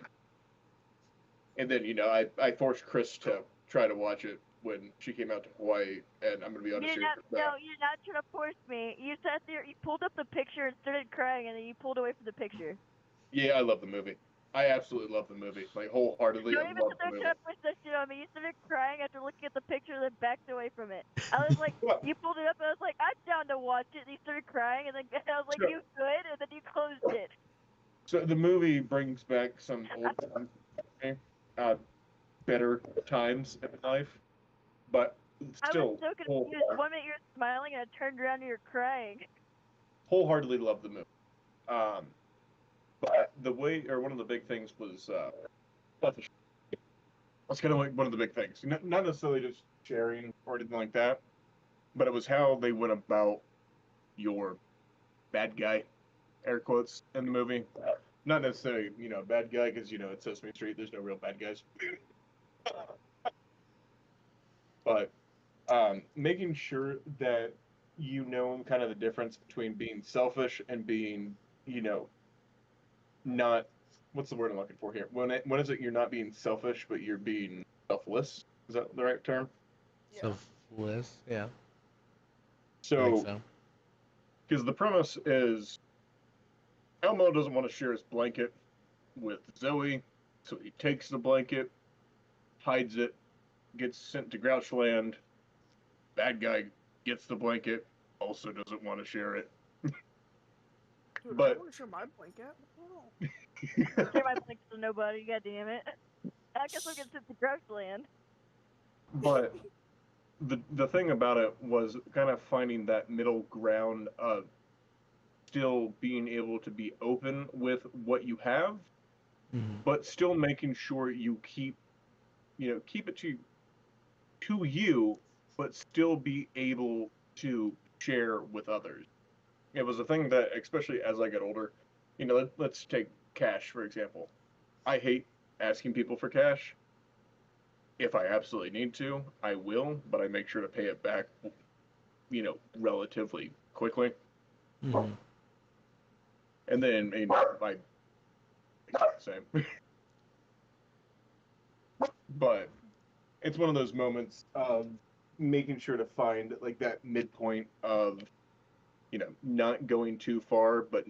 then, I forced Chris to try to watch it when she came out to Hawaii, and I'm going to be honest here. No, you're not trying to force me. You sat there, you pulled up the picture and started crying, and then you pulled away from the picture. Yeah, I love the movie. I absolutely love the movie. Like, wholeheartedly, I love the movie. You push that shit on me. You started crying after looking at the picture and then backed away from it. I was like, you pulled it up, and I was like, I'm down to watch it. And you started crying, and then I was like, you good? And then you closed it. So the movie brings back some old times. better times in life, but I was still so confused. One minute you're smiling and I turned around and you're crying. wholeheartedly love the movie. But the way, or one of the big things was, that's kind of like one of the big things. Not necessarily just sharing or anything like that, but it was how they went about your bad guy, air quotes, in the movie. Not necessarily, bad guy, because, it's Sesame Street, there's no real bad guys. But making sure that kind of the difference between being selfish and being, not, what's the word I'm looking for here? When is it you're not being selfish, but you're being selfless? Is that the right term? Yeah. Selfless, yeah. I So, think so. because the premise is Elmo doesn't want to share his blanket with Zoe, so he takes the blanket, hides it, gets sent to Grouchland. Bad guy gets the blanket, also doesn't want to share it. Dude, But- I want to share my blanket. Oh. Share my blanket to nobody, god damn it. I guess we'll get sent to Grouchland. But the thing about it was kind of finding that middle ground of still being able to be open with what you have, but still making sure you keep it to you, but still be able to share with others. It was a thing that, especially as I get older, let's take cash, for example. I hate asking people for cash. If I absolutely need to, I will, but I make sure to pay it back, relatively quickly. Mm-hmm. And then, I same. But it's one of those moments of making sure to find like that midpoint of, not going too far, but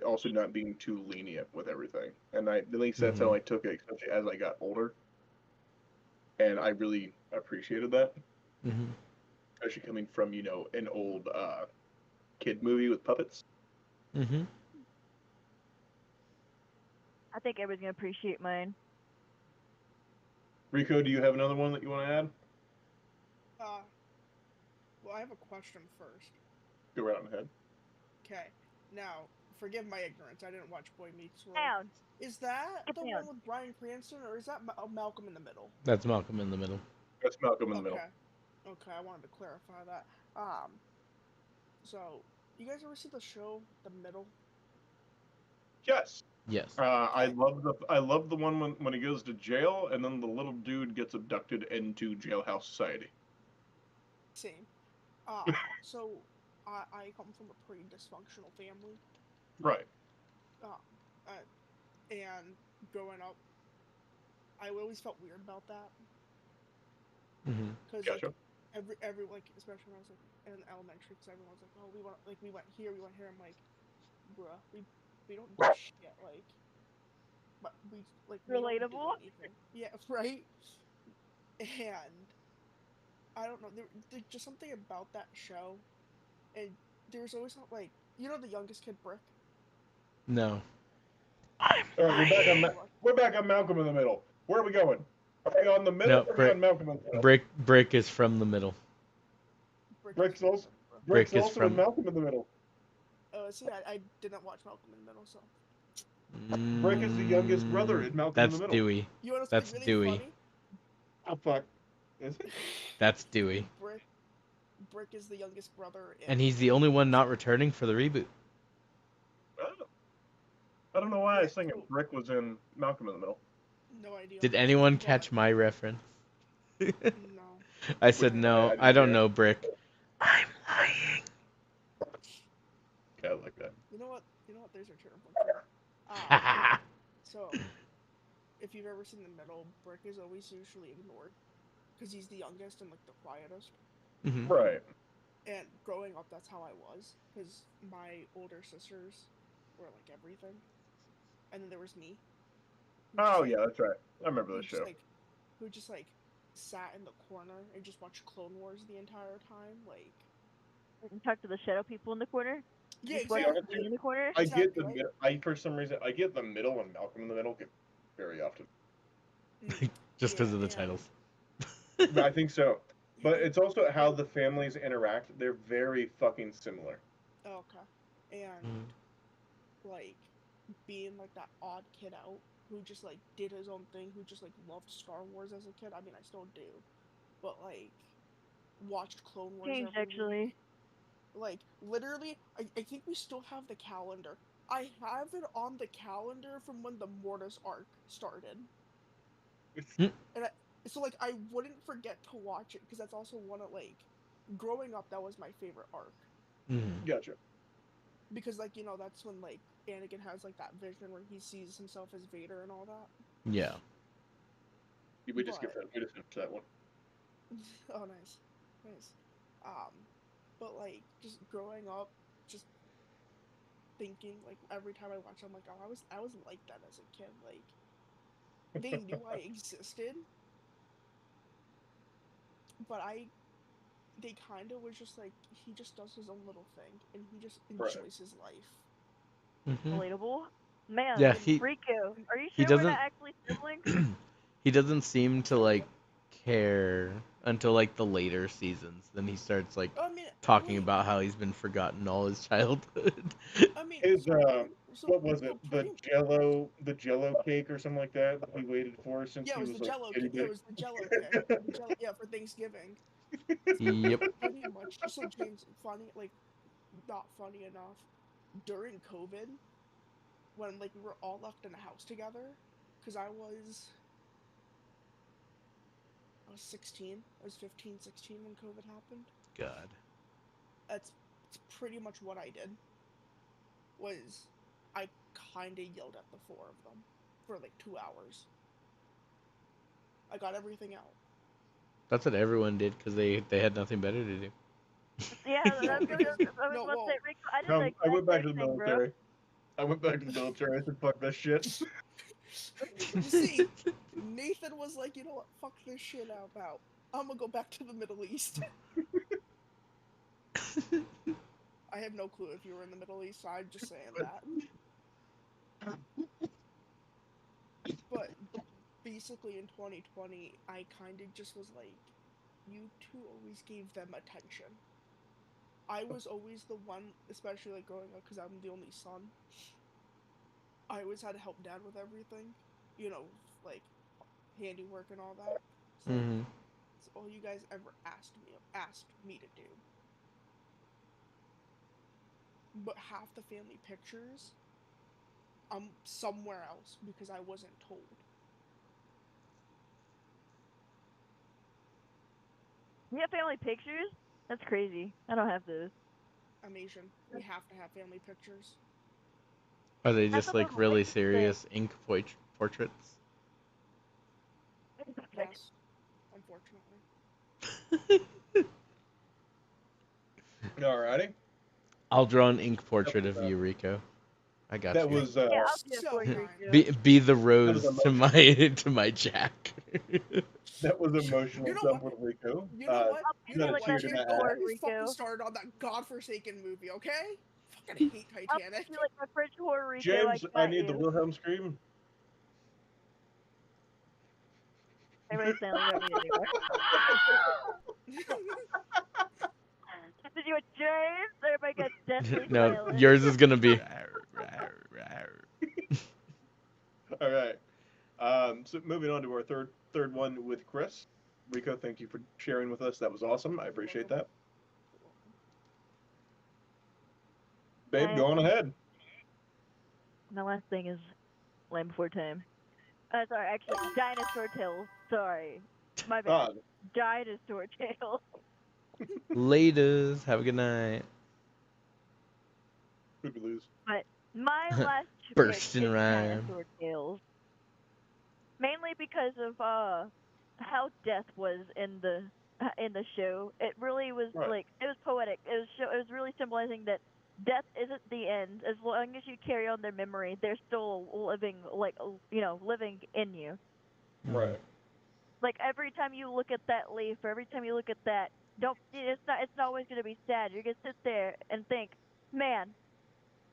also not being too lenient with everything. And at least that's how I took it, especially as I got older. And I really appreciated that. Mm-hmm. Especially coming from, an old kid movie with puppets. Mm-hmm. I think everybody's gonna appreciate mine. Rico, do you have another one that you want to add? Well, I have a question first. Go right on ahead. Okay. Now, forgive my ignorance. I didn't watch Boy Meets World. Down. Is that Get the down. one with Bryan Cranston, or is that Malcolm in the Middle? That's Malcolm in the Middle. That's Malcolm in the Middle. Okay, I wanted to clarify that. So, you guys ever see the show The Middle? Yes. Yes. I love the one when he goes to jail and then the little dude gets abducted into Jailhouse Society. Same. So I come from a pretty dysfunctional family. Right. And growing up, I always felt weird about that. Mm-hmm. Because Gotcha. every especially when I was in elementary, because everyone's like, oh, we went here. I'm like, bruh, we don't do shit but we Relatable. don't do anything. Yeah, right. And I don't know, there's just something about that show, and there's always the youngest kid, Brick. No. We're back on Malcolm in the Middle. Where are we going? Are we on the middle? No, or are we on Malcolm in the Middle? Brick is from the middle. Brick's also in Malcolm in the Middle. See, I didn't watch Malcolm in the Middle, so. Brick is the youngest brother in Malcolm in the Middle. That's Dewey. You want to That's really Dewey. funny? Oh fuck. Is it? That's Dewey. Brick is the youngest brother. And he's the only one not returning for the reboot. Oh. I don't know why I was thinking Brick was in Malcolm in the Middle. No idea. Did anyone catch my reference? No. I said no. I don't know Brick. I'm lying. Yeah, I like that. You know what? There's a term for it. So, if you've ever seen The Middle, Brick is always usually ignored because he's the youngest and the quietest. Mm-hmm. Right. And growing up, that's how I was, because my older sisters were everything, and then there was me. Oh yeah, that's right. I remember this show. Who just sat in the corner and just watched Clone Wars the entire time, And talk to the shadow people in the corner. Yeah, exactly. In the corner. I get the for some reason I get the middle and Malcolm in the Middle very often. Just because Yeah, of the and titles. I think so. But it's also how the families interact. They're very fucking similar. okay. And like being like that odd kid out who just like did his own thing, who just like loved Star Wars as a kid. I mean, I still do, but like watched Clone Wars Changed every actually. week. Like literally, I think we still have the calendar. I have it on the calendar from when the Mortis arc started, and so like I wouldn't forget to watch it because that's also one of like growing up that was my favorite arc. Gotcha. Because like that's when like Anakin has like that vision where he sees himself as Vader and all that. Yeah. We just finished that one. Oh, nice. But like just growing up, just thinking like every time I watch, I'm like, oh, I was like that as a kid. Like they knew I existed, but they kind of was just like he just does his own little thing and he just enjoys his life. Relatable. Man, Yeah, Rico, are you he sure we're doesn't not actually siblings? he doesn't seem to like care until like the later seasons. Then he starts like talking about how he's been forgotten all his childhood. I mean, His what was it? The Jello cake or something like that he waited for since yeah, it he was was the like Jello. itty Yeah, it was the Jello cake. Yeah, for Thanksgiving. Yep. Pretty much. So James, funny, like not funny enough. During COVID, when like we were all left in a house together, because I was 16. I was 15, 16 when COVID happened. God. That's pretty much what I did. Was I kind of yelled at the four of them for like 2 hours. I got everything out. That's what everyone did because they had nothing better to do. Yeah, I was about to say, Rico, I did the I went back to the thing, military. bro. I went back to the military. I said, fuck that shit. You see, Nathan was like, you know what, fuck this shit about. I'm gonna go back to the Middle East. I have no clue if you were in the Middle East, so I'm just saying that. But basically in 2020, I kind of just was like, you two always gave them attention. I was always the one, especially like growing up, because I'm the only son. I always had to help dad with everything, like handiwork and all that. So it's all you guys ever asked me to do. But half the family pictures, I'm somewhere else because I wasn't told. You have family pictures? That's crazy. I don't have those. I'm Asian. We have to have family pictures. Are they just like really serious ink portraits? Yes, unfortunately. Alrighty. I'll draw an ink portrait of you, Rico. I got that you. Was yeah, I'll do it for you, Rico. Be the rose to my Jack. That was emotional. You know from what? Puerto Rico. You know what? You know what? Don't get me fucking started on that godforsaken movie, okay? Fucking hate Titanic. I'll like my French Puerto Rico. James, I need the Wilhelm scream. Everybody's saying like me anyway. Did you a James? Everybody got deathly silent. Yours is gonna be. All right. So moving on to our third one with Chris. Rico, thank you for sharing with us. That was awesome. I appreciate that. Babe, go on ahead. My last thing is Land Before Time. Sorry, actually, Dinosaur Tales. Sorry. My bad. Dinosaur Tales. Laters. Have a good night. Who'd we lose? But my last burst pick in is rhyme. Dinosaur Tales. Mainly because of how death was in the show. It really was like it was poetic. It was really symbolizing that death isn't the end. As long as you carry on their memory, they're still living, like living in you. Right. Like every time you look at that leaf, or every time you look at that, it's not always gonna be sad. You're gonna sit there and think, man,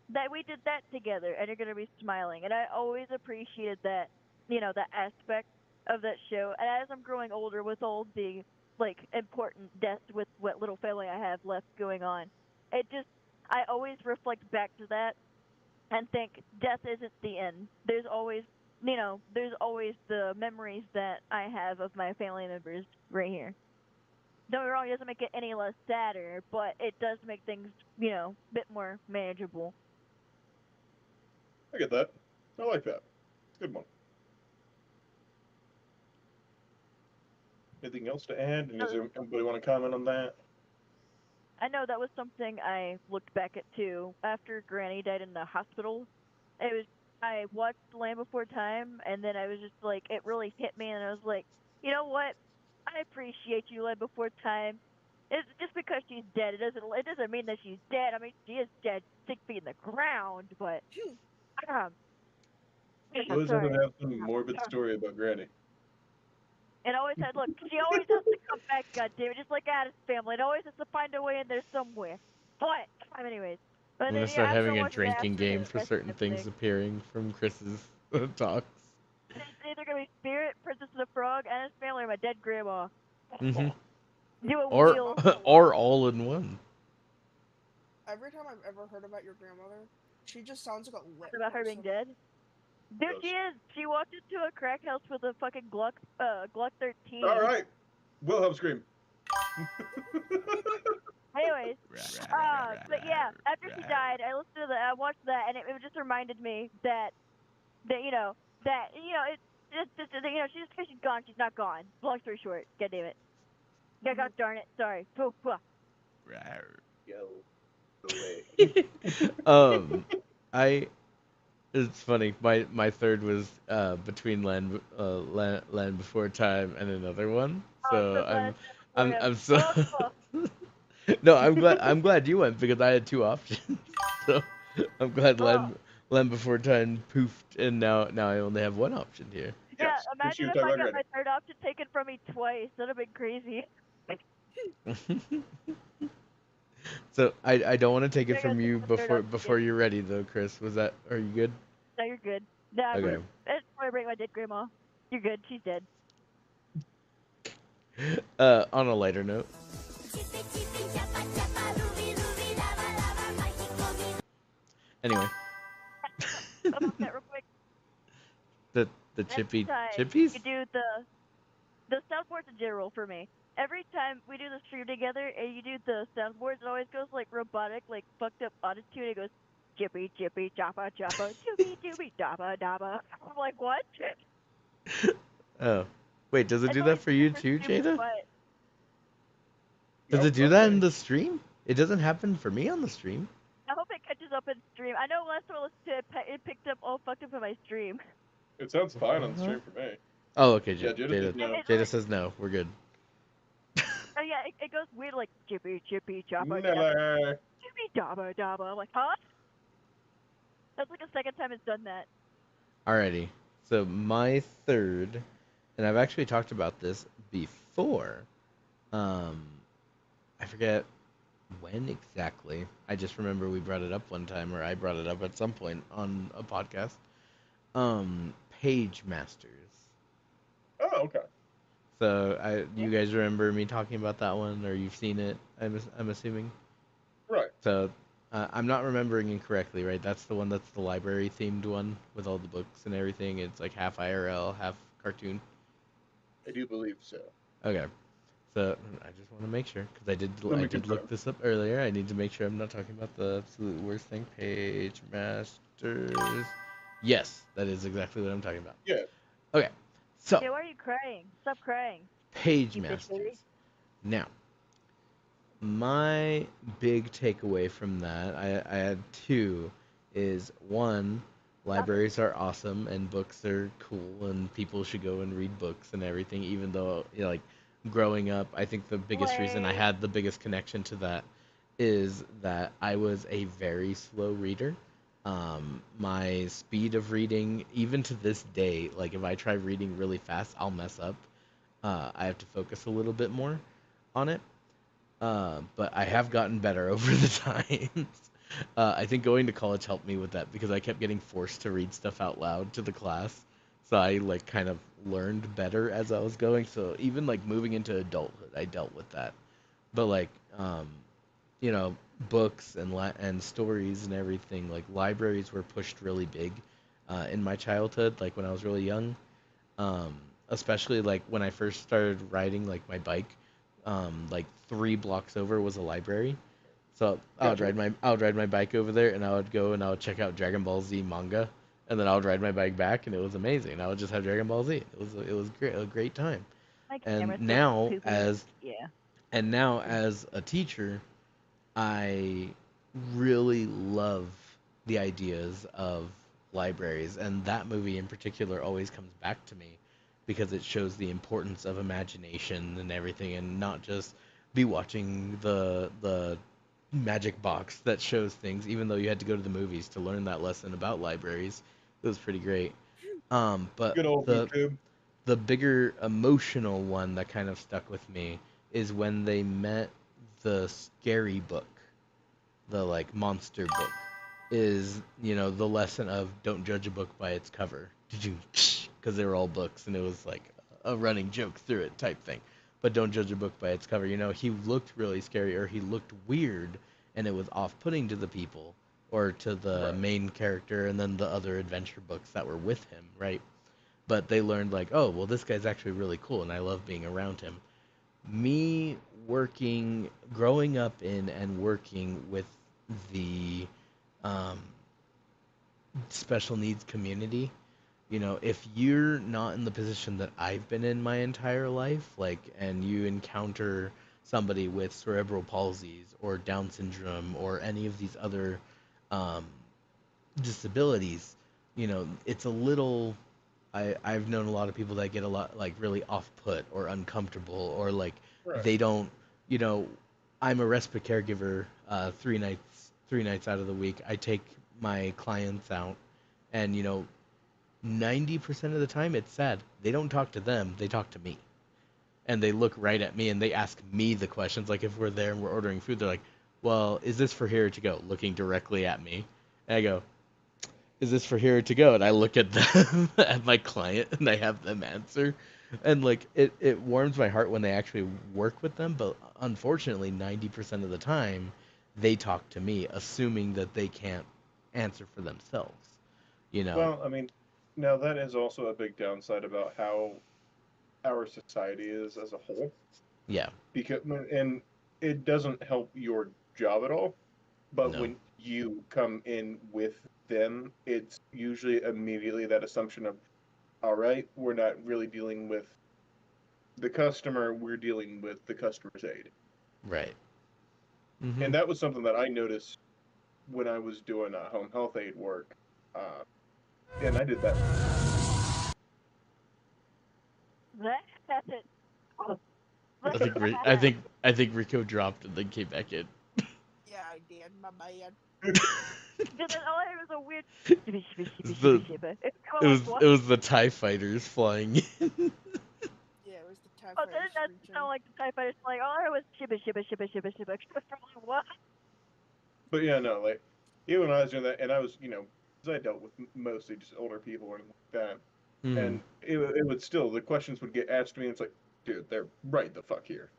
that we did that together, and you're gonna be smiling. And I always appreciated that, that aspect of that show, and as I'm growing older with all the like important deaths with what little family I have left going on, I always reflect back to that and think death isn't the end. There's always there's always the memories that I have of my family members right here. Don't get me wrong, it doesn't make it any less sadder, but it does make things, a bit more manageable. I get that. I like that. Good one. Anything else to add? And does anybody want to comment on that? I know that was something I looked back at too. After Granny died in the hospital, I watched Land Before Time, and then I was just like, it really hit me, and I was like, you know what? I appreciate you, Land Before Time. It's just because she's dead, it doesn't mean that she's dead. I mean, she is dead, 6 feet in the ground, but Always wanted to have some morbid story about Granny. It always had, look, she always has to come back, goddammit, just like Addams family. It always has to find a way in there somewhere. But, anyways. I'm going to start having a drinking game for certain things appearing from Chris's talks. It's either going to be Spirit, Princess of the Frog, Addams family, or my dead grandma. Mm-hmm. Do a or, wheel. or all in one. Every time I've ever heard about your grandmother, she just sounds like a lit About her being dead? Dude, she is. She walked into a crack house with a fucking Glock 13. All right. Wilhelm scream. Anyways, but yeah, after she died, I watched that, and it just reminded me that she's because she's gone, she's not gone. Long story short, god damn it. God darn it, sorry. Yo. It's funny. My third was between Land Before Time and another one. So I'm so no, I'm glad you went because I had two options. So I'm glad Land Before Time poofed, and now I only have one option here. Yeah, imagine if I got my third option taken from me twice. That'd have been crazy. So I don't want to take it from you before you're ready though, Chris. Are you good? No, you're good. No, okay. That's why I bring my dead grandma. You're good. She's dead. On a lighter note. Anyway. Real quick. The chippies? You do the soundboards in general for me. Every time we do the stream together and you do the soundboards, it always goes like robotic, like fucked up attitude. It goes chippy, chippy, choppa, choppa, chippy, chippy, dabba, dabba. I'm like, what? Oh. Wait, does it do that for you too, Jada? Does it do that in the stream? It doesn't happen for me on the stream. I hope it catches up in stream. I know last time I listened to it, it picked up all fucked up in my stream. It sounds fine on the stream for me. Oh, okay, Jada says no. We're good. Oh yeah, it goes weird like chippy, chippy, choppa, chippy, dabba, dabba. I'm like, huh? That's like the second time it's done that. Alrighty. So my third, and I've actually talked about this before. I forget when exactly. I just remember we brought it up one time, or I brought it up at some point on a podcast. Page Masters. Oh, okay. So you guys remember me talking about that one, or you've seen it? I'm assuming. Right. So I'm not remembering incorrectly, right? That's the one that's the library themed one with all the books and everything. It's like half IRL, half cartoon. I do believe so. Okay. So I just want to make sure because I did look this up earlier. I need to make sure I'm not talking about the absolute worst thing. Page Masters. Yes, that is exactly what I'm talking about. Yeah. Okay. So. Hey, why are you crying? Stop crying. Page Masters. Now, my big takeaway from that, I had two, is one, libraries are awesome and books are cool and people should go and read books and everything, even though, like, growing up, I think the biggest reason I had the biggest connection to that is that I was a very slow reader. My speed of reading, even to this day, like if I try reading really fast, I'll mess up. I have to focus a little bit more on it. But I have gotten better over the times. I think going to college helped me with that because I kept getting forced to read stuff out loud to the class. So I like kind of learned better as I was going. So even like moving into adulthood, I dealt with that. But like you know, books and stories and everything, like libraries were pushed really big in my childhood, like when I was really young. Um, Especially like when I first started riding like my bike, like 3 blocks over was a library. So Gotcha. I would ride my bike over there and I would go and I would check out Dragon Ball Z manga, and then I would ride my bike back and it was amazing. I would just have Dragon Ball Z. It was great, a great time. My And camera's still now pooping. Yeah. as a teacher, I really love the ideas of libraries, and that movie in particular always comes back to me because it shows the importance of imagination and everything, and not just be watching the magic box that shows things. Even though you had to go to the movies to learn that lesson about libraries, it was pretty great. But Good old YouTube. the bigger emotional one that kind of stuck with me is when they met the scary book, the like monster book, is the lesson of don't judge a book by its cover. Did you? Because they were all books and it was like a running joke through it type thing. But don't judge a book by its cover. He looked really scary or he looked weird and it was off-putting to the people or to the Right. main character and then the other adventure books that were with him, right? But they learned like, oh, well, this guy's actually really cool and I love being around him. Me growing up in and working with the um, special needs community, if you're not in the position that I've been in my entire life, like, and you encounter somebody with cerebral palsies or Down syndrome or any of these other um, disabilities, it's a little. I've known a lot of people that get a lot like really off put or uncomfortable or like Right. they don't, you know, I'm a respite caregiver 3 nights out of the week. I take my clients out and 90% of the time it's sad. They don't talk to them, they talk to me. And they look right at me and they ask me the questions. Like if we're there and we're ordering food, they're like, well, is this for here to go? Looking directly at me. And I go, is this for here to go? And I look at them, at my client, and I have them answer. And like it warms my heart when they actually work with them, but unfortunately 90% of the time they talk to me, assuming that they can't answer for themselves. You know? Well, I mean, now that is also a big downside about how our society is as a whole. Yeah. Because and it doesn't help your job at all. But No. when you come in with them, it's usually immediately that assumption of, all right, we're not really dealing with the customer, we're dealing with the customer's aid. Right. And that was something that I noticed when I was doing home health aid work. And I did that. I think Rico dropped and then came back in. Yeah, I did. My bad. All I heard was a weird. It was the TIE fighters flying in. Yeah, it was the TIE Oh, fighters. didn't that sound like the TIE fighters? Like all I heard was shibba shibba shibba shibba shibba. What? But yeah, no, like even when I was doing that, and I was, because I dealt with mostly just older people and like that, and it would still the questions would get asked to me, and it's like, dude, they're right the fuck here.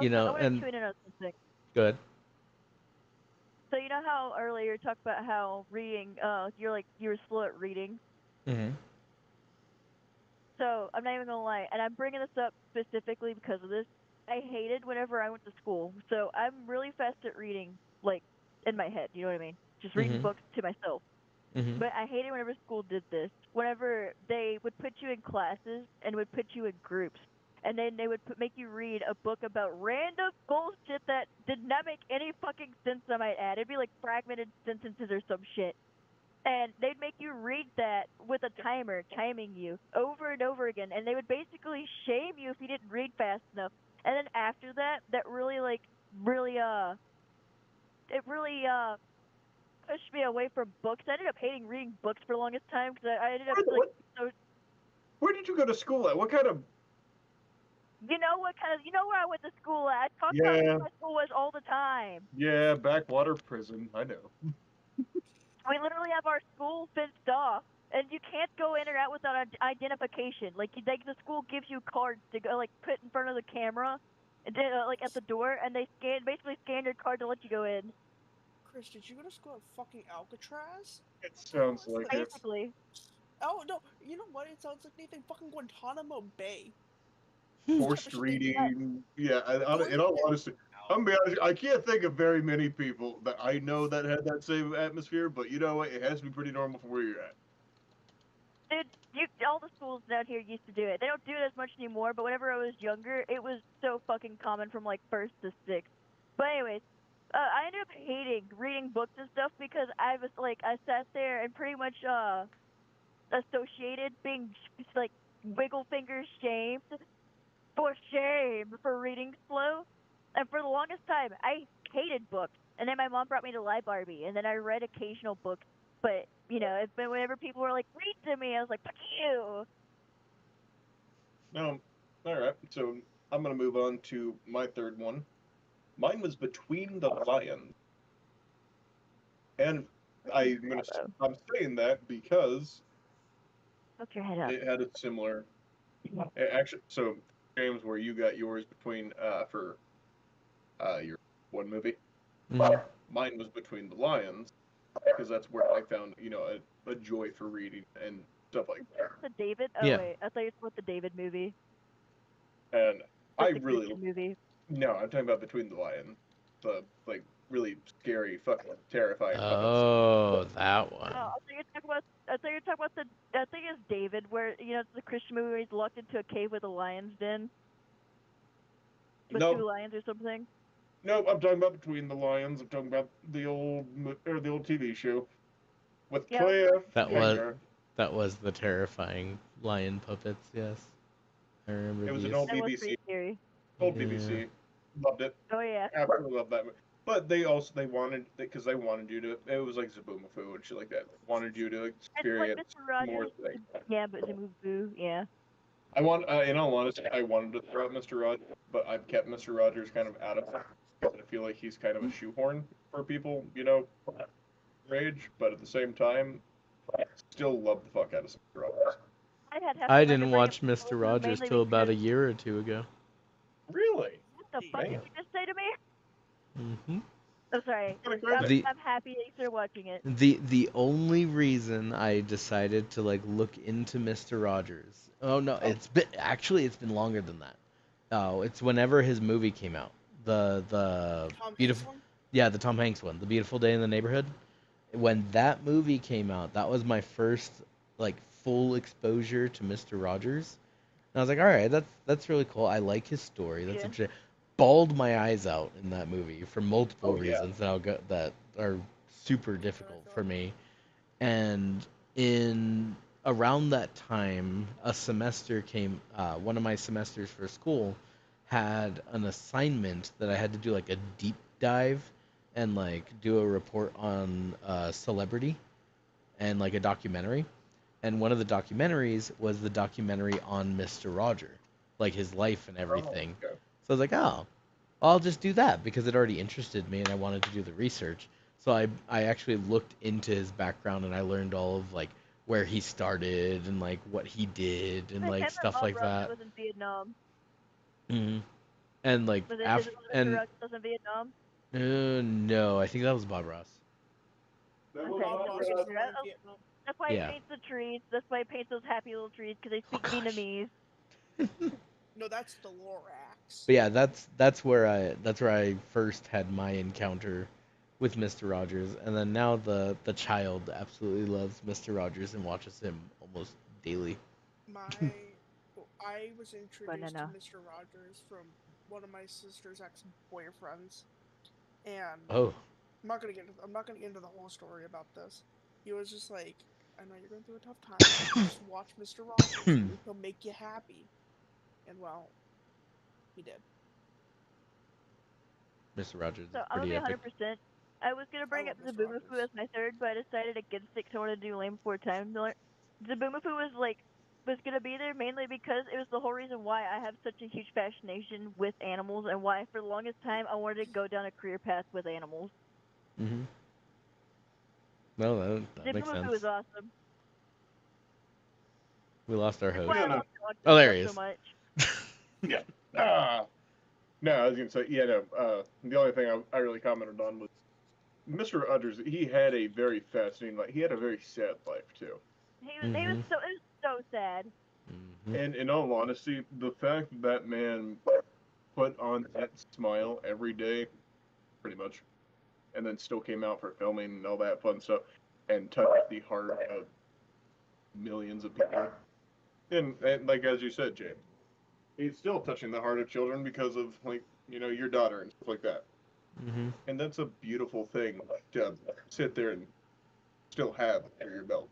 You know, I want and to tune in on something. good. So you know how earlier you talked about how reading, you were slow at reading. So I'm not even gonna lie, and I'm bringing this up specifically because of this. I hated whenever I went to school. So I'm really fast at reading, like in my head. You know what I mean? Just reading books to myself. But I hated whenever school did this. Whenever they would put you in classes and would put you in groups, and then they would make you read a book about random bullshit that did not make any fucking sense. I might add, it'd be like fragmented sentences or some shit. And they'd make you read that with a timer timing you over and over again, and they would basically shame you if you didn't read fast enough. And then after that, that really pushed me away from books. I ended up hating reading books for the longest time because I ended up like so. Where did you go to school at? What kind of? You know where I went to school at? I talk about Yeah. where my school was all the time. Yeah, backwater prison. I know. We literally have our school fenced off, and you can't go in or out without identification. Like, the school gives you cards to go, like, put in front of the camera, and like at the door, and they basically scan your card to let you go in. Chris, did you go to school at fucking Alcatraz? It sounds like it. Basically. Oh no, you know what? It sounds like Nathan fucking Guantanamo Bay. Forced reading. Yeah, in all honesty, I'm gonna be honest, I can't think of very many people that I know that had that same atmosphere, but you know what? It has to be pretty normal for where you're at. Dude, all the schools down here used to do it. They don't do it as much anymore, but whenever I was younger, it was so fucking common from, like, 1st to 6th. But anyways, I ended up hating reading books and stuff because I was, like, I sat there and pretty much, associated being, like, wiggle fingers shamed for shame for reading slow. And for the longest time, I hated books. And then my mom brought me to Barbie, and then I read occasional books. But, you know, whenever people were like, read to me, I was like, fuck you. Alright, so I'm going to move on to my third one. Mine was Between the Lions. And I'm saying that because Put your head up. it had a similar... Actually, so, James, where you got yours between, for your one movie, mine was Between the Lions, because that's where I found, you know, a joy for reading and stuff like that. The David? Oh, Yeah. wait. I thought you were talking about the David movie. And Like I the really... Christian movie. No, I'm talking about Between the Lions. The, like, really scary, fucking terrifying. Oh, that one. Oh, I thought you were talking about the... I think it's David, where, you know, it's the Christian movie where he's locked into a cave with a lion's den. With 2 lions or something. No, I'm talking about Between the Lions. I'm talking about the old TV show with Cliff. That was the terrifying lion puppets. Yes, I remember. It was these. an old That was BBC. pretty scary. Old BBC. Loved it. Oh yeah. Absolutely loved that. But they wanted, because they wanted you to. It was like Zaboomafoo and shit like that. Wanted you to experience like more things. Yeah, but Zaboomafoo, yeah. I want, in all honesty, I wanted to throw out Mr. Rogers, but I've kept Mr. Rogers kind of out of it because I feel like he's kind of a shoehorn for people, you know, rage. But at the same time, I still love the fuck out of Mr. Rogers. I didn't watch Mr. Rogers till about a year or 2 ago. Really? What the fuck did you just say to me? Mm-hmm. I'm sorry. I'm happy that you started watching it. The only reason I decided to like look into Mr. Rogers. Oh no, it's been longer than that. Oh, it's whenever his movie came out. The beautiful, yeah, the Tom Hanks one, The Beautiful Day in the Neighborhood. When that movie came out, that was my first like full exposure to Mr. Rogers. And I was like, all right, that's really cool. I like his story. That's interesting. Bawled my eyes out in that movie for multiple reasons that are super difficult for me. And in around that time, a semester came. One of my semesters for school had an assignment that I had to do like a deep dive and like do a report on a celebrity and like a documentary. And one of the documentaries was the documentary on Mr. Roger, like his life and everything. Oh, okay. So I was like, oh, I'll just do that because it already interested me and I wanted to do the research. So I actually looked into his background and I learned all of like where he started and like what he did and like stuff like that. Was in Vietnam. Mm-hmm. And like after and was in Vietnam. No, I think that was Bob Ross. That's why he paints the trees. That's why he paints those happy little trees because they speak Vietnamese. No, that's the Lorax. But yeah, that's where I first had my encounter with Mr. Rogers, and then now the child absolutely loves Mr. Rogers and watches him almost daily. I was introduced to Mr. Rogers from one of my sister's ex-boyfriends, and I'm not gonna get into the whole story about this. He was just like, I know you're going through a tough time. Just watch Mr. Rogers. He'll make you happy. And well, he did. Mr. Rogers is so pretty I'm epic. 100%. I was gonna bring up Zaboomafoo as my third, but I decided against it because I wanted to do Land Before Time. Zaboomafoo was gonna be there mainly because it was the whole reason why I have such a huge fascination with animals and why for the longest time I wanted to go down a career path with animals. Mm-hmm. No, that The makes movie sense. was awesome. We lost our That's host. why I Yeah, no. love Dog Oh, there he so is. much. Yeah. No, I was gonna say, yeah, no. The only thing I really commented on was Mr. Rogers. He had a very fascinating, he had a very sad life too. He was so it was so sad. Mm-hmm. And in all honesty, the fact that man put on that smile every day, pretty much, and then still came out for filming and all that fun stuff, and touched the heart of millions of people. And like as you said, James, he's still touching the heart of children because of your daughter and stuff like that. Mm-hmm. And that's a beautiful thing to sit there and still have under your belt.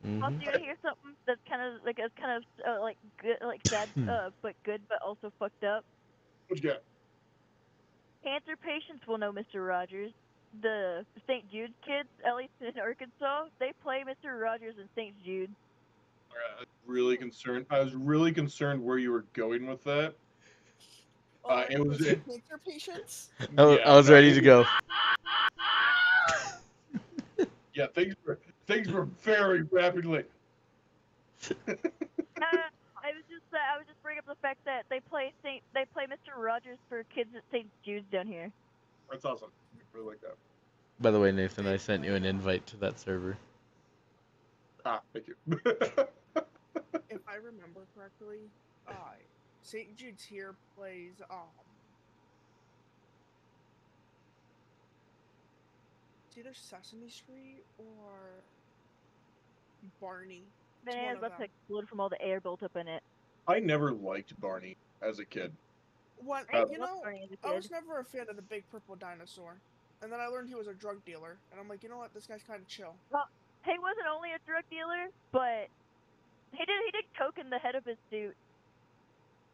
Also, you hear something that's kind of like like good, like sad, but good, but also fucked up. What you got? Cancer patients will know Mr. Rogers. The St. Jude's kids, at least in Arkansas, they play Mr. Rogers in St. Jude. I was really concerned where you were going with that. It was cancer patients. I was ready to go. Yeah, things were very rapidly. I was just bringing up the fact that they play Mr. Rogers for kids at St. Jude's down here. That's awesome. I really like that. By the way, Nathan, I sent you an invite to that server. Thank you. If I remember correctly, St. Jude's here plays it's either Sesame Street or Barney. Man, about to explode from all the air built up in it. I never liked Barney as a kid. What I was never a fan of the big purple dinosaur, and then I learned he was a drug dealer, and I'm like, you know what, this guy's kind of chill. Well, he wasn't only a drug dealer, but he did coke in the head of his suit.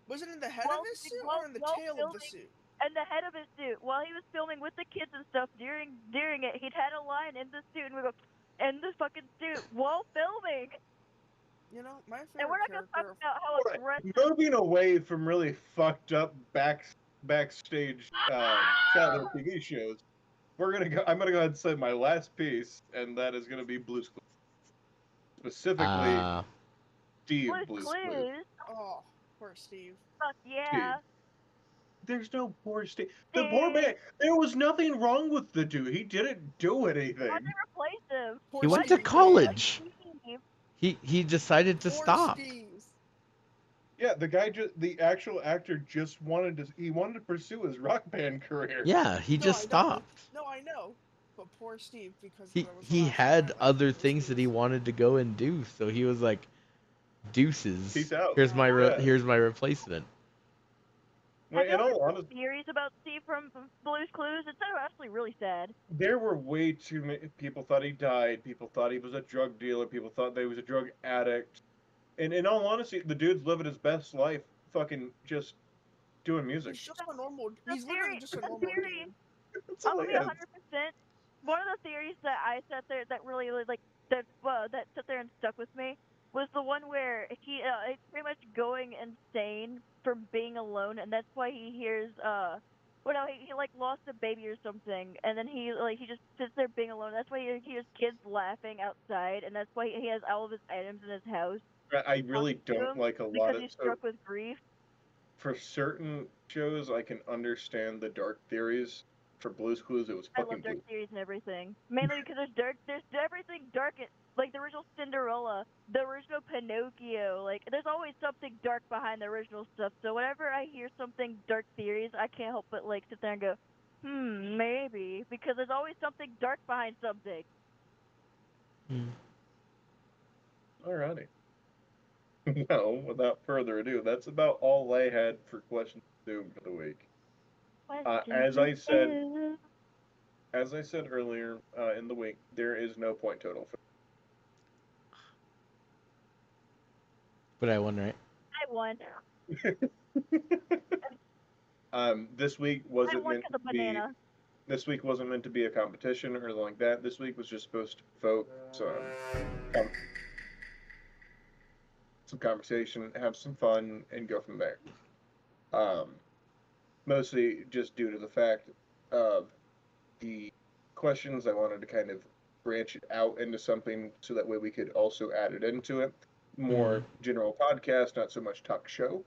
Was it in the head of his suit or in the tail of the suit? And the head of his suit. While he was filming with the kids and stuff, during it, he'd had a line in the suit, and we go, in the fucking suit, while filming. You know, my favorite and we're not gonna talk about how aggressive. Moving away from really fucked up backstage childhood TV shows, I'm gonna go ahead and say my last piece, and that is gonna be Blue's Clues. Specifically, Steve Blue's Clues. Oh, poor Steve. Fuck yeah. Steve. There's no poor Steve. The poor man. There was nothing wrong with the dude. He didn't do anything. Why'd they replace him? He went to college. He decided to stop. Yeah, the actual actor just wanted to pursue his rock band career. Yeah, he just stopped. No, I know. But poor Steve, because he had other things that he wanted to go and do, so he was like, deuces. Peace out. Here's my replacement. In all honesty, theories about Steve from Blue's Clues. It's actually really sad. There were way too many people thought he died. People thought he was a drug dealer. People thought that he was a drug addict. And in all honesty, the dude's living his best life, fucking just doing music. He's just a normal. He's literally just a normal dude. I'll be 100%. One of the theories that I sat there that really like that sat there and stuck with me was the one where he's pretty much going insane from being alone, and that's why he hears he like lost a baby or something, and then he just sits there being alone. That's why he hears kids laughing outside, and that's why he has all of his items in his house. I really don't like a lot because of he's struck with grief. For certain shows, I can understand the dark theories. For Blue's Clues, it was fucking I love dark theories and everything. Mainly because there's everything dark. Like the original Cinderella, the original Pinocchio. Like there's always something dark behind the original stuff. So whenever I hear something dark theories, I can't help but like sit there and go, maybe, because there's always something dark behind something. Alrighty. No, without further ado, that's about all I had for questions to do for the week. As I said earlier in the week, there is no point total. But I won, right? I won. This week wasn't meant to be. This week wasn't meant to be a competition or anything like that. This week was just supposed to vote some conversation, have some fun, and go from there. Mostly just due to the fact of the questions I wanted to kind of branch it out into something so that way we could also add it into it. More general podcast, not so much talk show.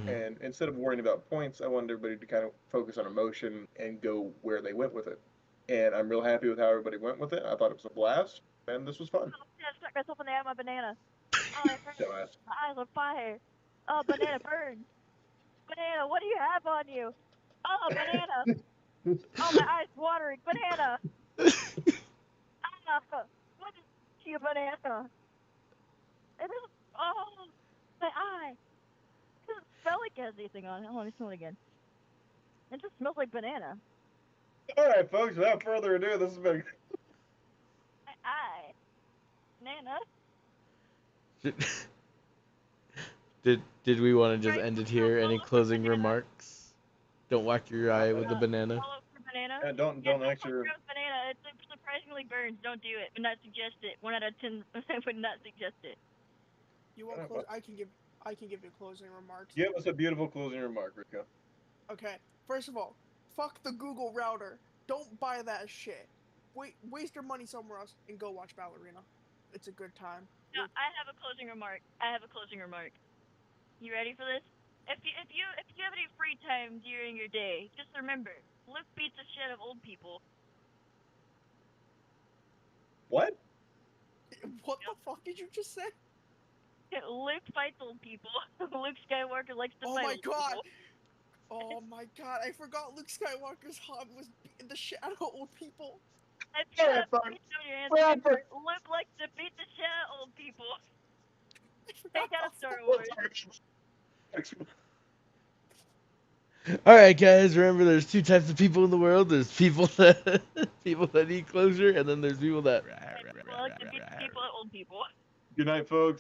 And instead of worrying about points, I wanted everybody to kind of focus on emotion and go where they went with it. And I'm real happy with how everybody went with it. I thought it was a blast, and this was fun. I stuck myself in the eye of my banana. Oh, it hurts. My eyes on fire. Oh, banana burns. Banana, what do you have on you? Oh, banana. Oh, my eyes watering. Banana. What is you, banana? It doesn't. Oh, my eye. It doesn't smell like it has anything on it. Let me smell it again. It just smells like banana. All right, folks. Without further ado, this has been. My eye. Banana. Did we want to just end it here? Any closing remarks? Don't whack your eye with a banana. Banana. Yeah, don't actually. Banana. It surprisingly burns. Don't do it. Would not suggest it. 1 out of 10 would not suggest it. You want close? I can give you closing remarks. Give us a beautiful closing remark, Rico. Okay. First of all, fuck the Google router. Don't buy that shit. Waste your money somewhere else and go watch Ballerina. It's a good time. No, I have a closing remark. You ready for this? If you have any free time during your day, just remember, Luke beats the shit out of old people. What? What the fuck did you just say? Luke fights old people. Luke Skywalker likes to fight old people. Oh my god, I forgot Luke Skywalker's hobby was beating the shit out of old people. Luke likes to beat the shit out of old people. Take out Star Wars. Alright guys, remember there's 2 types of people in the world. There's people that need closure, and then there's people that like to beat the people at old people. Good night, folks.